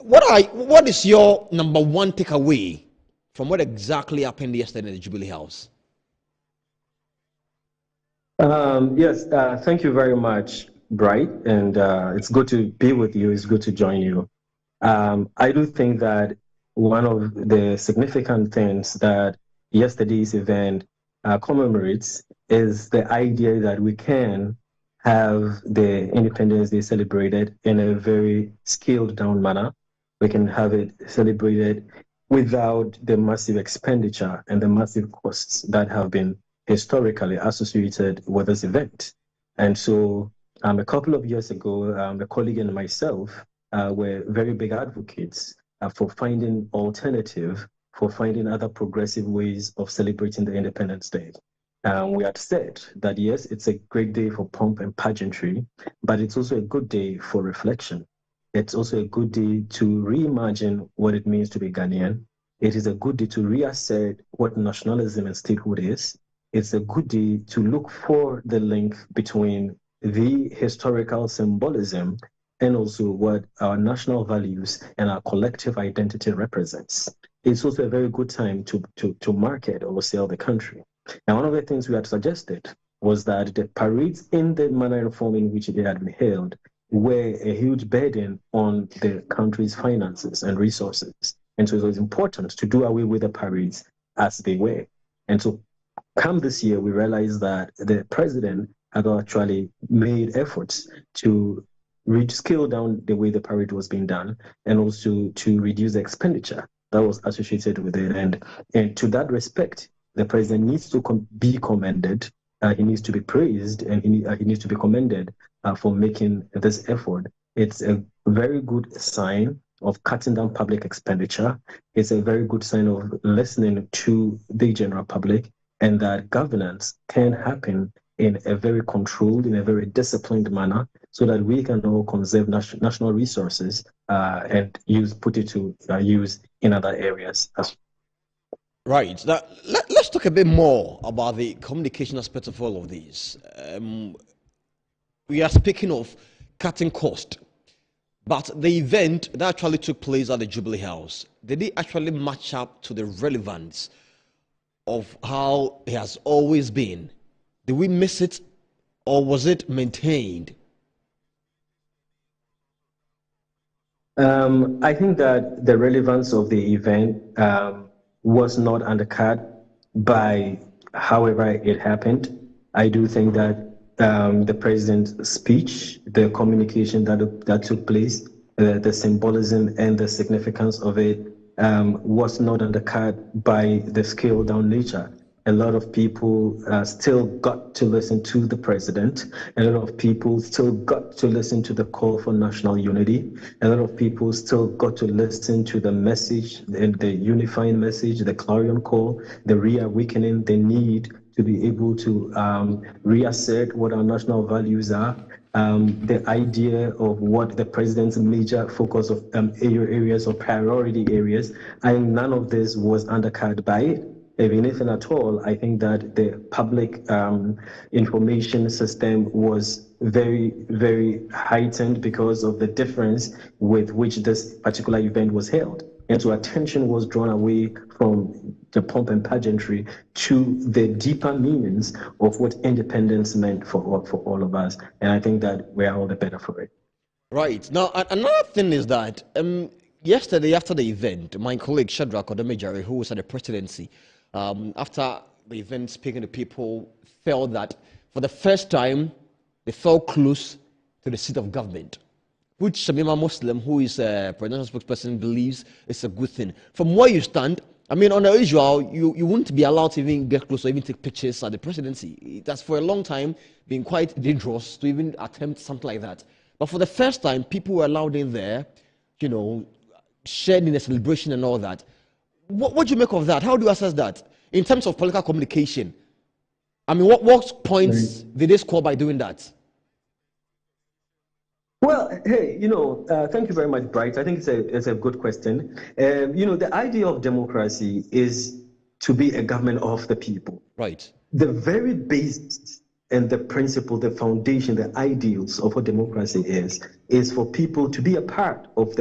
What is your number one takeaway from what exactly happened yesterday in the Jubilee House? Yes, thank you very much, Bright, and it's good to be with you. It's good to join you. I do think that one of the significant things that yesterday's event commemorates is the idea that we can have the Independence Day celebrated in a very scaled down manner. We can have it celebrated without the massive expenditure and the massive costs that have been historically associated with this event. And so a couple of years ago, a colleague and myself were very big advocates for finding for finding other progressive ways of celebrating the Independence Day. We had said that yes, it's a great day for pomp and pageantry, but it's also a good day for reflection. It's also a good day to reimagine what it means to be Ghanaian. It is a good day to reassert what nationalism and statehood is. It's a good day to look for the link between the historical symbolism and also what our national values and our collective identity represents. It's also a very good time to market or sell the country. And one of the things we had suggested was that the parades in the manner and form in which they had been held were a huge burden on the country's finances and resources. And so it was important to do away with the parades as they were. And so come this year, we realized that the president had actually made efforts to scale down the way the parade was being done and also to reduce the expenditure that was associated with it. And to that respect, the president needs to be commended. He needs to be praised, and he needs to be commended for making this effort. It's a very good sign of cutting down public expenditure. It's a very good sign of listening to the general public, and that governance can happen in a very controlled, in a very disciplined manner, so that we can all conserve national resources and put it to use in other areas. Right. Now, let's talk a bit more about the communication aspect of all of these. We are speaking of cutting cost, but the event that actually took place at the Jubilee House, did it actually match up to the relevance of how it has always been? Did we miss it, or was it maintained? I think that the relevance of the event was not undercut by however it happened. I do think that the president's speech, the communication that took place, the symbolism and the significance of it was not undercut by the scaled down nature. A lot of people still got to listen to the president. A lot of people still got to listen to the call for national unity. A lot of people still got to listen to the message, the unifying message, the clarion call, the reawakening, the need to be able to reassert what our national values are. The idea of what the president's major focus of areas or priority areas, and none of this was undercut by it. If anything at all, I think that the public information system was very, very heightened because of the difference with which this particular event was held. And so attention was drawn away from the pomp and pageantry to the deeper meanings of what independence meant for all of us. And I think that we are all the better for it. Right. Now, another thing is that yesterday after the event, my colleague Shadrach Odemejare, who was at the presidency, after the event, speaking to people, felt that for the first time they felt close to the seat of government, which Shamima Muslim, who is a presidential spokesperson, believes is a good thing. From where you stand, I mean, on the usual, you wouldn't be allowed to even get close or even take pictures at the presidency. It has for a long time been quite dangerous to even attempt something like that. But for the first time, people were allowed in there shared in the celebration and all that. What do you make of that? How do you assess that in terms of political communication? I mean, what points did they score by doing that? Well, hey, thank you very much, Bright. I think it's a good question. The idea of democracy is to be a government of the people. Right. The very basis and the principle, the foundation, the ideals of what democracy is for people to be a part of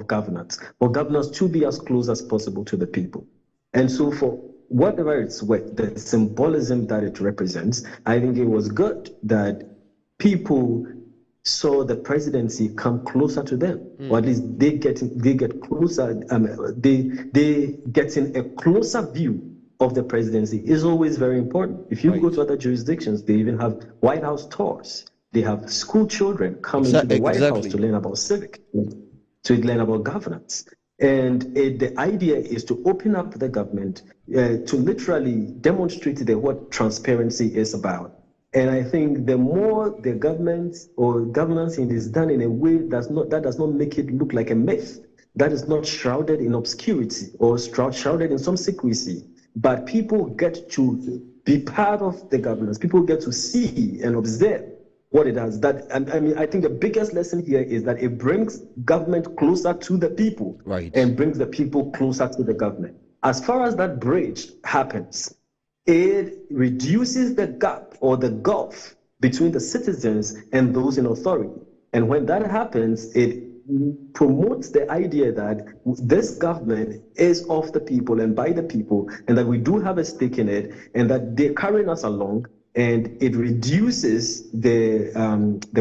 governance, for governance to be as close as possible to the people. And so for whatever it's worth, the symbolism that it represents, I think it was good that people saw the presidency come closer to them, or at least they get closer. They getting a closer view of the presidency is always very important. If you go to other jurisdictions, they even have White House tours. They have school children coming to the White House to learn about civic, to learn about governance. And the idea is to open up the government to literally demonstrate what transparency is about. And I think the more the government or governance is done in a way that does not make it look like a myth, that is not shrouded in obscurity or shrouded in some secrecy, but people get to be part of the governance. People get to see and observe what it does. I think the biggest lesson here is that it brings government closer to the people, and brings the people closer to the government. As far as that bridge happens, it reduces the gap or the gulf between the citizens and those in authority. And when that happens, it promotes the idea that this government is of the people and by the people, and that we do have a stake in it, and that they're carrying us along. And it reduces the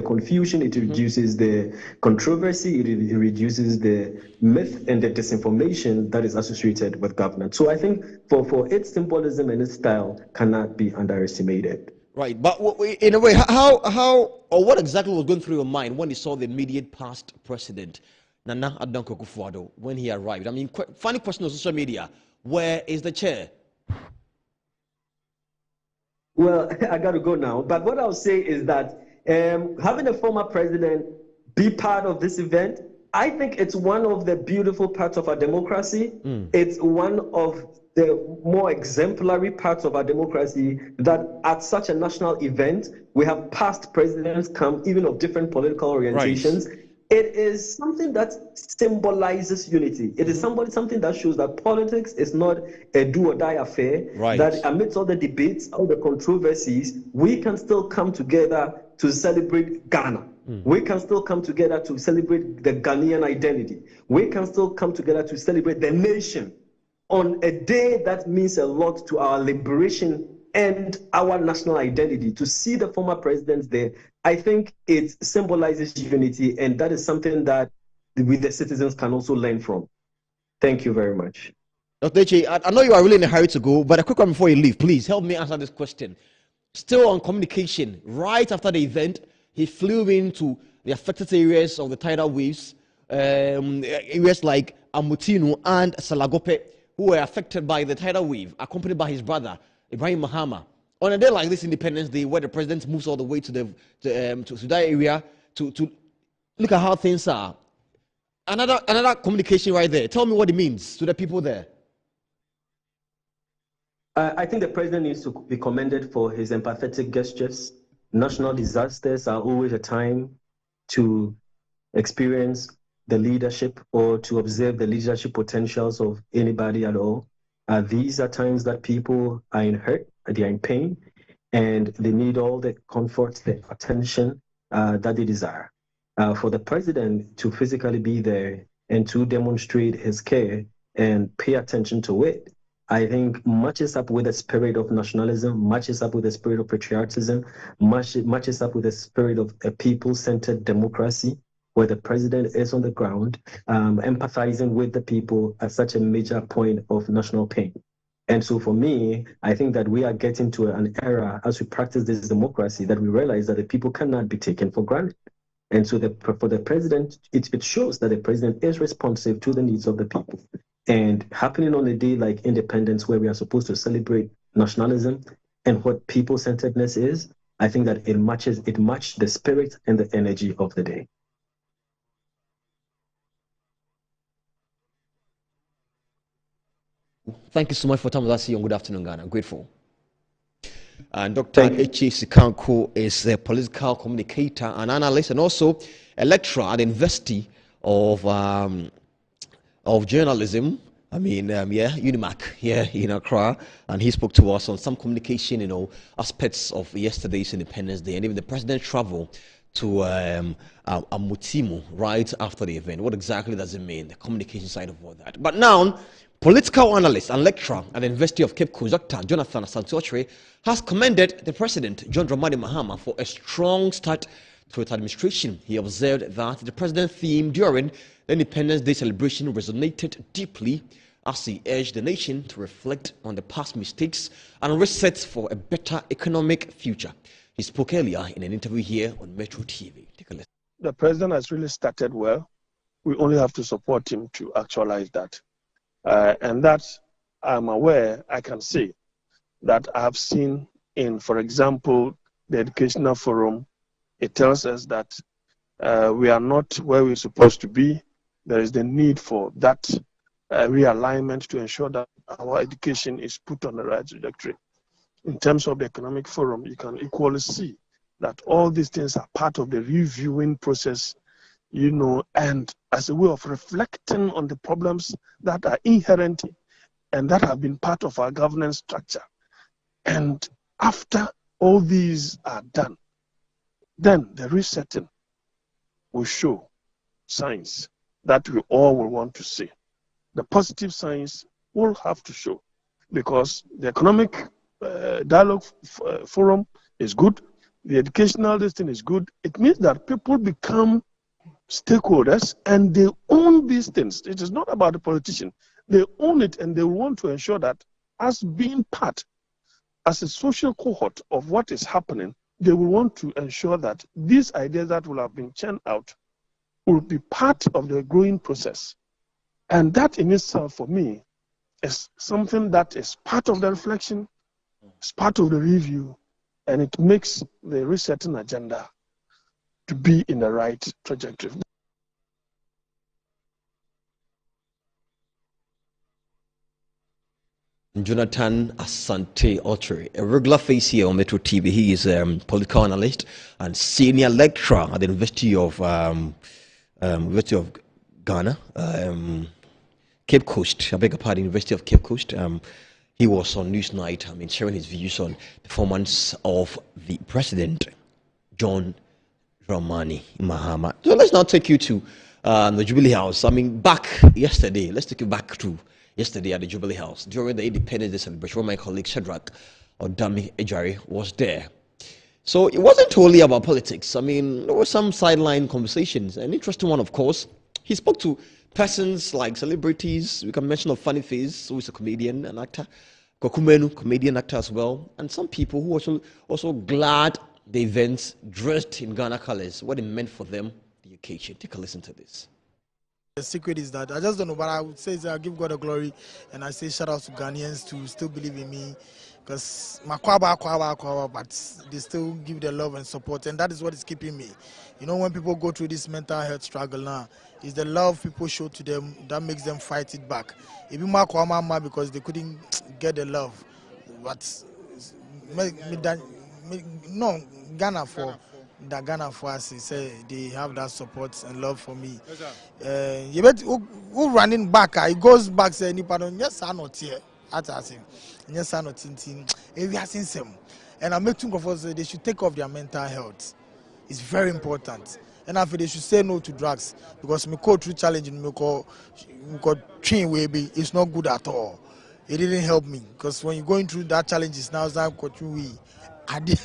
confusion, it reduces the controversy, it reduces the myth and the disinformation that is associated with government. So I think for its symbolism and its style cannot be underestimated. Right, but in a way, how or what exactly was going through your mind when you saw the immediate past president, Nana Addo Akufo-Addo, when he arrived? I mean, funny question on social media, where is the chair? Well, I got to go now. But what I'll say is that having a former president be part of this event, I think it's one of the beautiful parts of our democracy. It's one of the more exemplary parts of our democracy, that at such a national event, we have past presidents come, even of different political orientations. Right. It is something that symbolizes unity. It is something that shows that politics is not a do-or-die affair, that amidst all the debates, all the controversies, we can still come together to celebrate Ghana. We can still come together to celebrate the Ghanaian identity. We can still come together to celebrate the nation on a day that means a lot to our liberation and our national identity. To see the former presidents there, I think it symbolizes unity, and that is something that we, the citizens, can also learn from. Thank you very much. Dr. Eche, I know you are really in a hurry to go, but a quick one before you leave. Please help me answer this question. Still on communication, right after the event, he flew into the affected areas of the tidal waves, areas like Amutinu and Salagope, who were affected by the tidal wave, accompanied by his brother, Ibrahim Mahama. On a day like this, Independence Day, where the president moves all the way to that area to look at how things are. Another communication right there. Tell me what it means to the people there. I think the president needs to be commended for his empathetic gestures. National disasters are always a time to experience the leadership or to observe the leadership potentials of anybody at all. These are times that people are in hurt, they are in pain, and they need all the comfort, the attention that they desire. For the president to physically be there and to demonstrate his care and pay attention to it, I think matches up with the spirit of nationalism, matches up with the spirit of patriotism, matches up with the spirit of a people-centered democracy, where the president is on the ground, empathizing with the people at such a major point of national pain. And so for me, I think that we are getting to an era as we practice this democracy that we realize that the people cannot be taken for granted. And so for the president, it shows that the president is responsive to the needs of the people. And happening on a day like Independence, where we are supposed to celebrate nationalism and what people-centeredness is, I think that it matched the spirit and the energy of the day. Thank you so much for time with us here on Good Afternoon, Ghana. I'm grateful. And Dr. H.E. Sikanko is a political communicator and analyst and also a lecturer at the University of Journalism. UNIMAC here in Accra, and he spoke to us on some communication, aspects of yesterday's Independence Day and even the president's travel to Amutimu right after the event. What exactly does it mean, the communication side of all that? But now, political analyst and lecturer at the University of Cape Coast, Dr. Jonathan Asante-Okyere, has commended the President, John Dramani Mahama, for a strong start to its administration. He observed that the President's theme during the Independence Day celebration resonated deeply as he urged the nation to reflect on the past mistakes and reset for a better economic future. He spoke earlier in an interview here on Metro TV. Take a listen. The president has really started well. We only have to support him to actualize that. And that I'm aware, I can say, that I have seen in, for example, the Educational Forum. It tells us that we are not where we're supposed to be. There is the need for that realignment to ensure that our education is put on the right trajectory. In terms of the Economic Forum, you can equally see that all these things are part of the reviewing process, and as a way of reflecting on the problems that are inherent and that have been part of our governance structure. And after all these are done, then the resetting will show signs that we all will want to see. The positive signs will have to show, because the Economic Dialogue Forum is good, the educational listing is good. It means that people become stakeholders and they own these things. It is not about the politician. They own it and they want to ensure that as being part, as a social cohort of what is happening, they will want to ensure that these ideas that will have been churned out will be part of the growing process. And that in itself, for me, is something that is part of the reflection, it's part of the review, and it makes the resetting agenda to be in the right trajectory. Jonathan Asante-Okyere, a regular face here on Metro TV. He is a political analyst and senior lecturer at the University of Ghana, Cape Coast. I beg your pardon, University of Cape Coast. He was on Newsnight, sharing his views on the performance of the President, John Dramani Mahama. So let's now take you to the Jubilee House. Back yesterday. Let's take you back to yesterday at the Jubilee House during the Independence Day celebration, where my colleague Shadrach Odami Ejari was there. So it wasn't only about politics. There were some sideline conversations. An interesting one, of course. He spoke to persons like celebrities. We can mention of Funny Face, who is a comedian and actor, Kokumenu, comedian actor as well, and some people who also glad the events dressed in Ghana colors, what it meant for them, the occasion. Take a listen to this. The secret is that I just don't know, but I would say I give God the glory, and I say shout out to Ghanaians to still believe in me, because but they still give their love and support, and that is what is keeping me. When people go through this mental health struggle now, it's the love people show to them that makes them fight it back. If you because they couldn't get the love, but no, Ghana for us, say they have that support and love for me. You bet who running back? It goes back say any pardon. Yes, I not here. Yes, I not tintin. We are seeing some, and I make two of us. They should take off their mental health. It's very important. And I feel they should say no to drugs, because me go through challenge and me go train way be it's not good at all. It didn't help me, because when you're going through that challenges now, I did.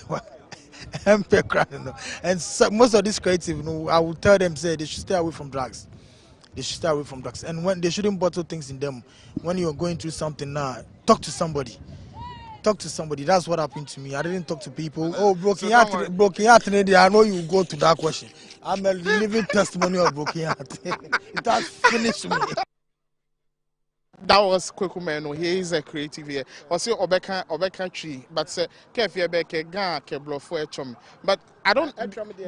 And so most of this creative, I would tell them, say they should stay away from drugs. They should stay away from drugs, and when they shouldn't bottle things in them. When you're going through something now, talk to somebody. Talk to somebody. That's what happened to me. I didn't talk to people. Oh, broken heart. I know you go to that question. I'm a living testimony of broken heart. It has finished me. That was Kwekumenu. He is a creative here. Also, Obeka tree, but say Kefia Beke Gan Keblofo Echom. But I don't.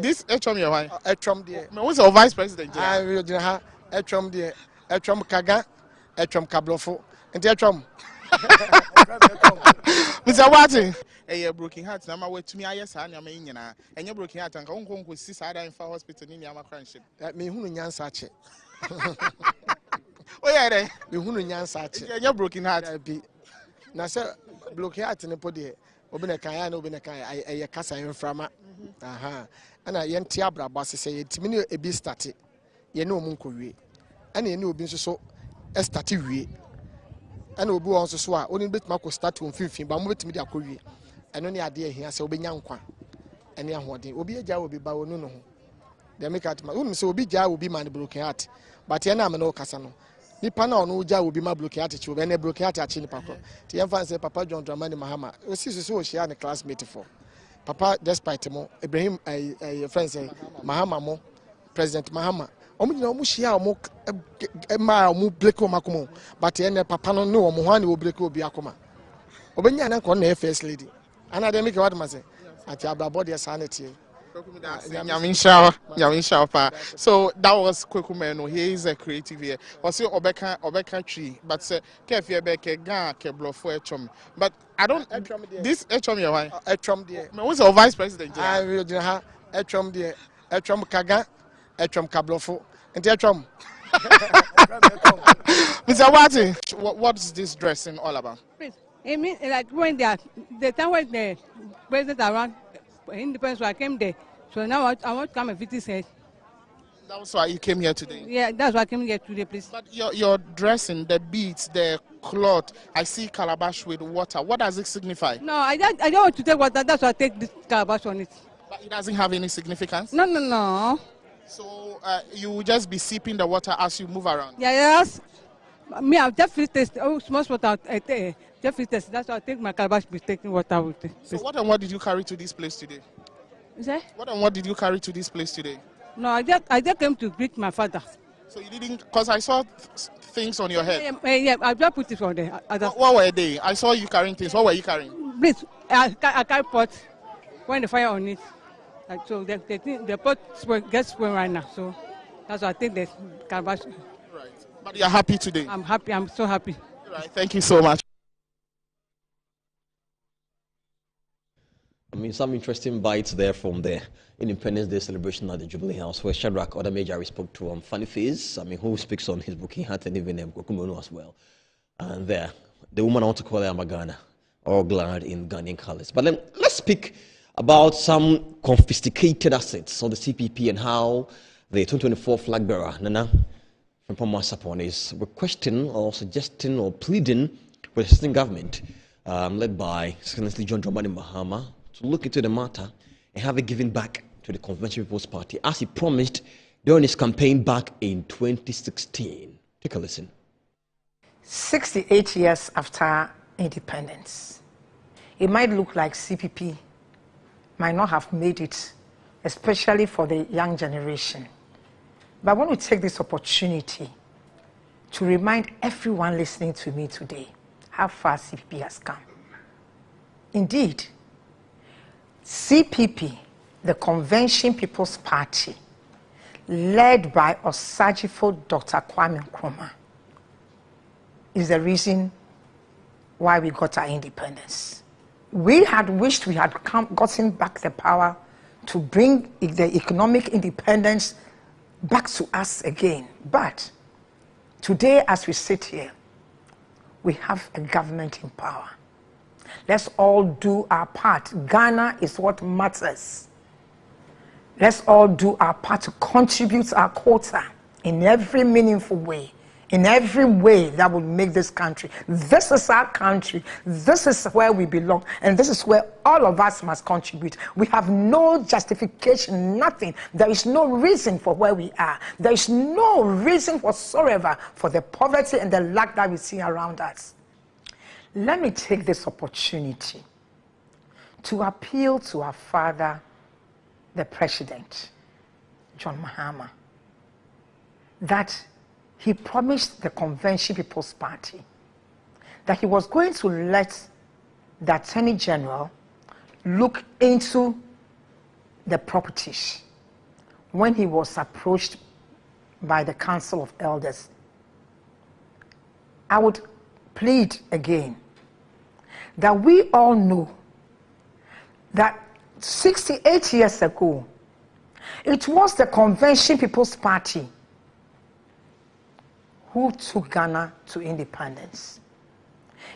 This Echom you why? Echom there. Who's our vice president? I will Echom there. Echom Kaga. Echom Kablofo. And tell Trump. Mr. Watson. A broken heart, na ma to me, I yes, and you're broken heart, and go home with Sisada in for hospital in Yamakraship. That me who nyan sache. Oh, yeah, me who nyan sache. You're broken heart. Be na say broken heart in the podi. Obina kaya no obina kaya I kasa inframa. Aha. Ana yenti abra boss say yetimi e bi start. Ye no munko wie. Ana ye no obi nso so start wie. Ana obi won so a oni betima ko start on finfin ba mo betimi de akowie. Eno ne ade ehia say obenya nkwa. Ene ahoden. Obi agya obi ba wonu no ho. They make at my own so obi ja obi man broken heart. But ye na me no kasa no. Nipa na ono ja obi ma broken heart chi obi na broken heart achi nipa ko. Ti yem fan say Papa John Dramani Mahama. O si so share na classmate for. Papa despite mo Ibrahim friend say Mahama mo President Mahama. Omo nyina omo share omo ma omo break omo akomo. But ye na papa no no omo ho na break obi akoma. Obenya na ko na first lady. Ana dey make what ma say. Ati abrabo dey sanity. So that was Kwekumeno. He is a creative here. Also Obeka tree, but Kefie Beke Gan Keblofo Echom. But I don't this Echom your why? Echom there. Who's the vice president? I will have Echom there. Echom Kaga, Echom Kablofo. And Echom. Mr. Watson, what is this dressing all about? I mean, like when the time when the president around independence, so I came there. So now I want to come and visit his head. That's why you came here today? Yeah, that's why I came here today, please. But your dressing, the beads, the cloth, I see calabash with water. What does it signify? No, I don't want to take water. That's why I take this calabash on it. But it doesn't have any significance? No. So you will just be sipping the water as you move around? Yeah, yes. Me, I've definitely tasted small water. Definitely tasted. That's why I take my calabash be taking water with it. So what did you carry to this place today? Is that? What did you carry to this place today? No, I just came to greet my father. So you didn't, because I saw things on your head. Yeah, I just put it on there. What were they? I saw you carrying things. What were you carrying? Please, I carry pot when the fire on it. Like, so the pot gets spoiled right now. So that's why I take the calabash. Right. But you're happy today? I'm happy. I'm so happy. Right. Thank you so much. I mean, some interesting bites there from the Independence Day celebration at the Jubilee House, where Shadrach Odamejari spoke to Funny Face, who speaks on his broken heart, and even Kwekumeno as well. And there, the woman I want to call her Magana, all glad in Ghanaian colors. But then let's speak about some confiscated assets of the CPP and how the 2024 flag bearer, Nana Frimpong Sapon, is requesting or suggesting or pleading with the sitting government, led by Excellency John Dramani Mahama, to look into the matter and have it given back to the Convention People's Party, as he promised during his campaign back in 2016. Take a listen. 68 years after independence, it might look like CPP might not have made it, especially for the young generation. But I want to take this opportunity to remind everyone listening to me today how far CPP has come. Indeed, CPP, the Convention People's Party, led by Osajifo Dr. Kwame Nkrumah, is the reason why we got our independence. We had wished we had gotten back the power to bring the economic independence back to us again. But today, as we sit here, we have a government in power. Let's all do our part. Ghana is what matters. Let's all do our part to contribute our quota in every meaningful way, in every way that will make this country. This is our country. This is where we belong. And this is where all of us must contribute. We have no justification, nothing. There is no reason for where we are. There is no reason whatsoever for the poverty and the lack that we see around us. Let me take this opportunity to appeal to our father, the President, John Mahama, that he promised the Convention People's Party that he was going to let the Attorney General look into the properties when he was approached by the Council of Elders. I would plead again that we all know that 68 years ago, it was the Convention People's Party who took Ghana to independence.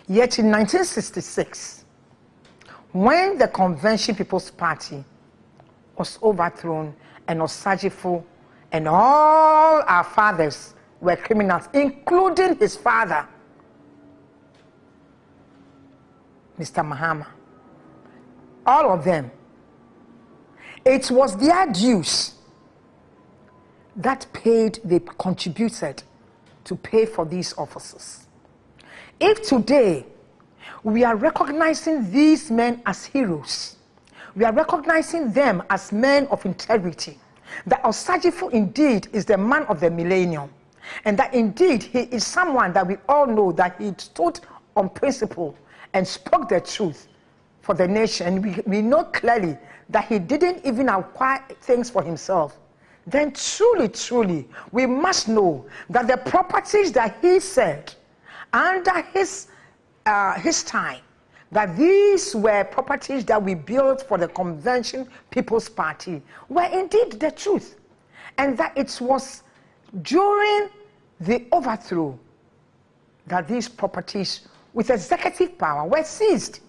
Yet in 1966, when the Convention People's Party was overthrown and Osajifo and all our fathers were criminals, including his father, Mr. Mahama, all of them, it was their dues that they contributed to pay for these officers. If today we are recognizing these men as heroes, we are recognizing them as men of integrity, that Osajifo indeed is the man of the millennium, and that indeed he is someone that we all know that he stood on principle and spoke the truth for the nation. We know clearly that he didn't even acquire things for himself. Then truly, we must know that the properties that he said under his time, that these were properties that we built for the Convention People's Party, were indeed the truth. And that it was during the overthrow that these properties with executive power were seized.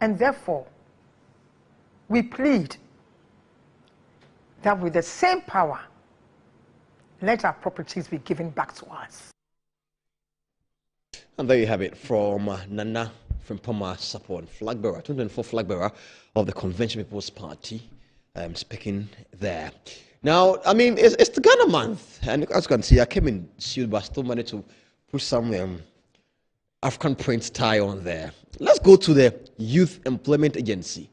And therefore, we plead that with the same power, let our properties be given back to us. And there you have it from Nana Frimpong Sarpong, flag bearer, 2024 flag bearer of the Convention People's Party, speaking there. Now, I mean, it's the Ghana month, and as you can see, I came in suit, but still managed to put some African print tie on there. Let's go to the Youth Employment Agency,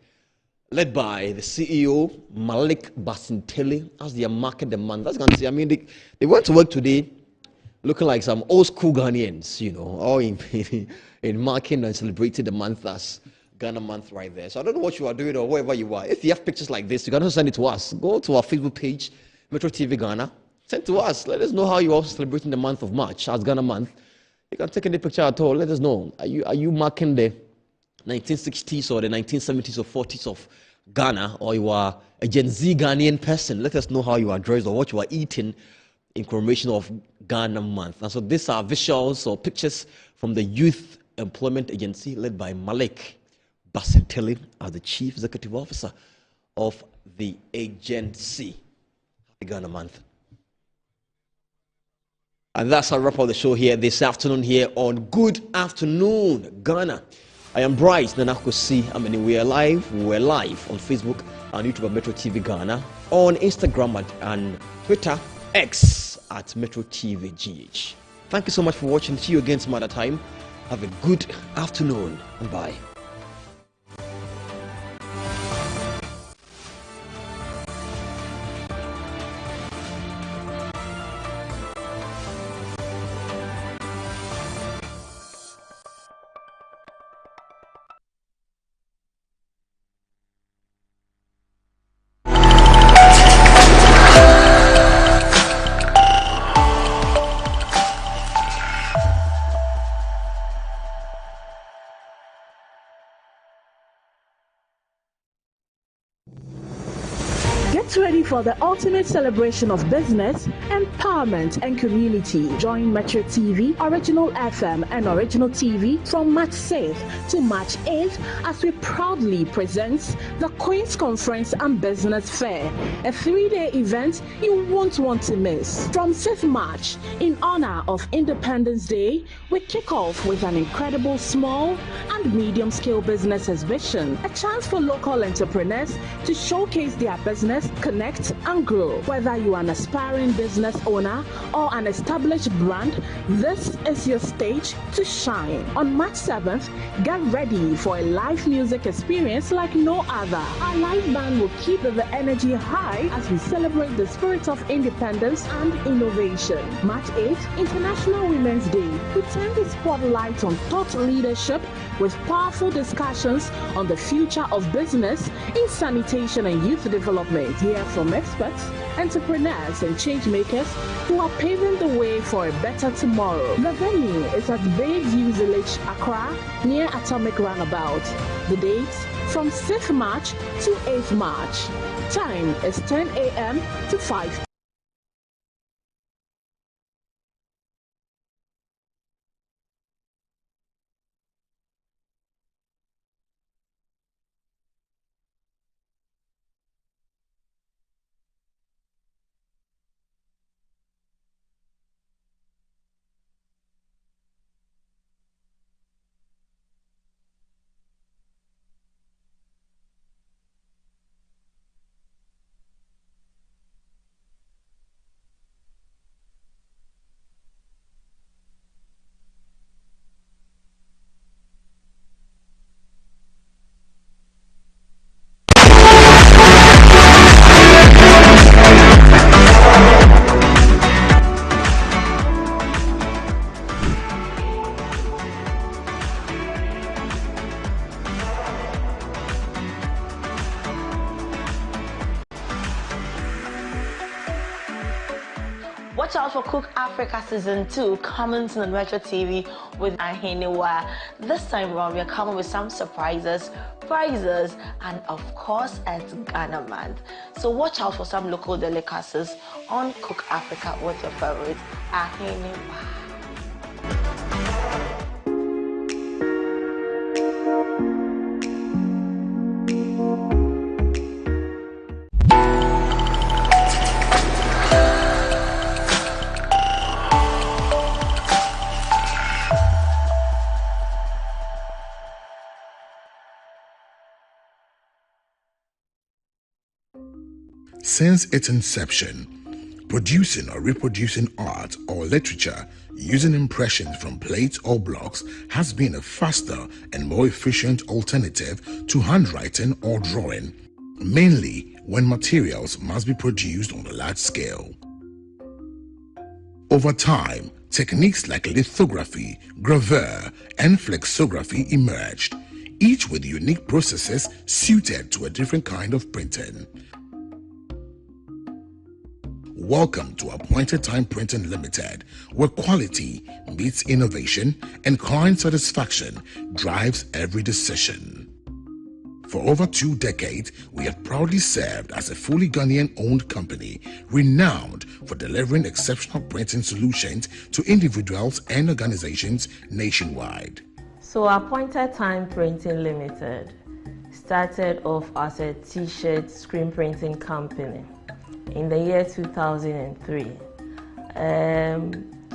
led by the CEO, Malik Basinteli, as they are marking the month. As you can see, I mean, they went to work today looking like some old school Ghanaians, you know, all in marking and celebrating the month as Ghana month right there. So I don't know what you are doing or wherever you are. If you have pictures like this, you can also send it to us. Go to our Facebook page, Metro TV Ghana. Send to us. Let us know how you are celebrating the month of March as Ghana month. You can take any picture at all. Let us know. Are you marking the 1960s or the 1970s or 40s of Ghana, or you are a Gen Z Ghanaian person? Let us know how you are dressed or what you are eating in commemoration of Ghana month. And so these are visuals or pictures from the Youth Employment Agency led by Malik Basinteli as the Chief Executive Officer of the agency. Happy Ghana month. And that's our wrap up the show here this afternoon here on Good Afternoon Ghana. I am Bryce Nanakosi. We're live on Facebook and YouTube at Metro TV Ghana, on Instagram and Twitter, X at Metro TV GH. Thank you so much for watching. See you again some other time. Have a good afternoon and bye. Get ready for the ultimate celebration of business, empowerment, and community. Join Metro TV, Original FM, and Original TV from March 6th to March 8th as we proudly present the Queen's Conference and Business Fair, a 3-day event you won't want to miss. From 6th March, in honor of Independence Day, we kick off with an incredible small and medium-scale business exhibition, a chance for local entrepreneurs to showcase their business, connect, and grow. Whether you are an aspiring business owner or an established brand, this is your stage to shine. On March 7th, get ready for a live music experience like no other. Our live band will keep the energy high as we celebrate the spirit of independence and innovation. March 8th, International Women's Day. We turn the spotlight on thought leadership with powerful discussions on the future of business in sanitation and youth development. Hear from experts entrepreneurs and change makers who are paving the way for a better tomorrow. The venue is at Bayview Village, Accra, near Atomic Roundabout. The dates from 6th March to 8th March. Time is 10 a.m. to 5 Watch out for Cook Africa Season 2 coming to the Metro TV with Ahiniwa. This time around, we are coming with some surprises, prizes, and of course, it's Ghana Month. So watch out for some local delicacies on Cook Africa with your favorite Ahiniwa. Since its inception, producing or reproducing art or literature using impressions from plates or blocks has been a faster and more efficient alternative to handwriting or drawing, mainly when materials must be produced on a large scale. Over time, techniques like lithography, gravure, and flexography emerged, each with unique processes suited to a different kind of printing. Welcome to Appointed Time Printing Limited, where quality meets innovation and client satisfaction drives every decision. For over 2 decades, we have proudly served as a fully Ghanaian-owned company, renowned for delivering exceptional printing solutions to individuals and organizations nationwide. So Appointed Time Printing Limited started off as a t-shirt screen printing company in the year 2003.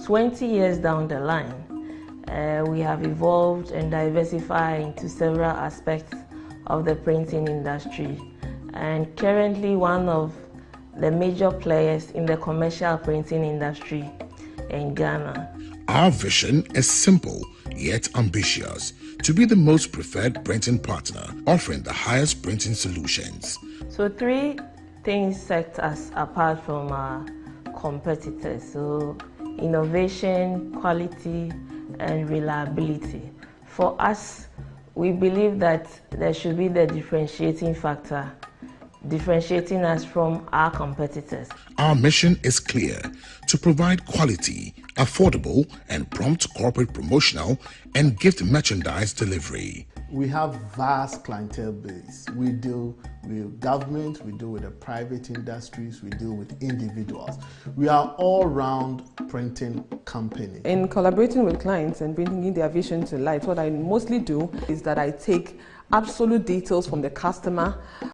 20 years down the line, we have evolved and diversified into several aspects of the printing industry, and currently one of the major players in the commercial printing industry in Ghana. Our vision is simple yet ambitious: to be the most preferred printing partner, offering the highest printing solutions. So 3 things set us apart from our competitors. So innovation, quality, and reliability. For us, we believe that there should be the differentiating factor, differentiating us from our competitors. Our mission is clear: to provide quality, affordable, and prompt corporate promotional and gift merchandise delivery. We have vast clientele base. We deal with government, we deal with the private industries, we deal with individuals. We are all-round printing company. In collaborating with clients and bringing their vision to life, what I mostly do is that I take absolute details from the customer,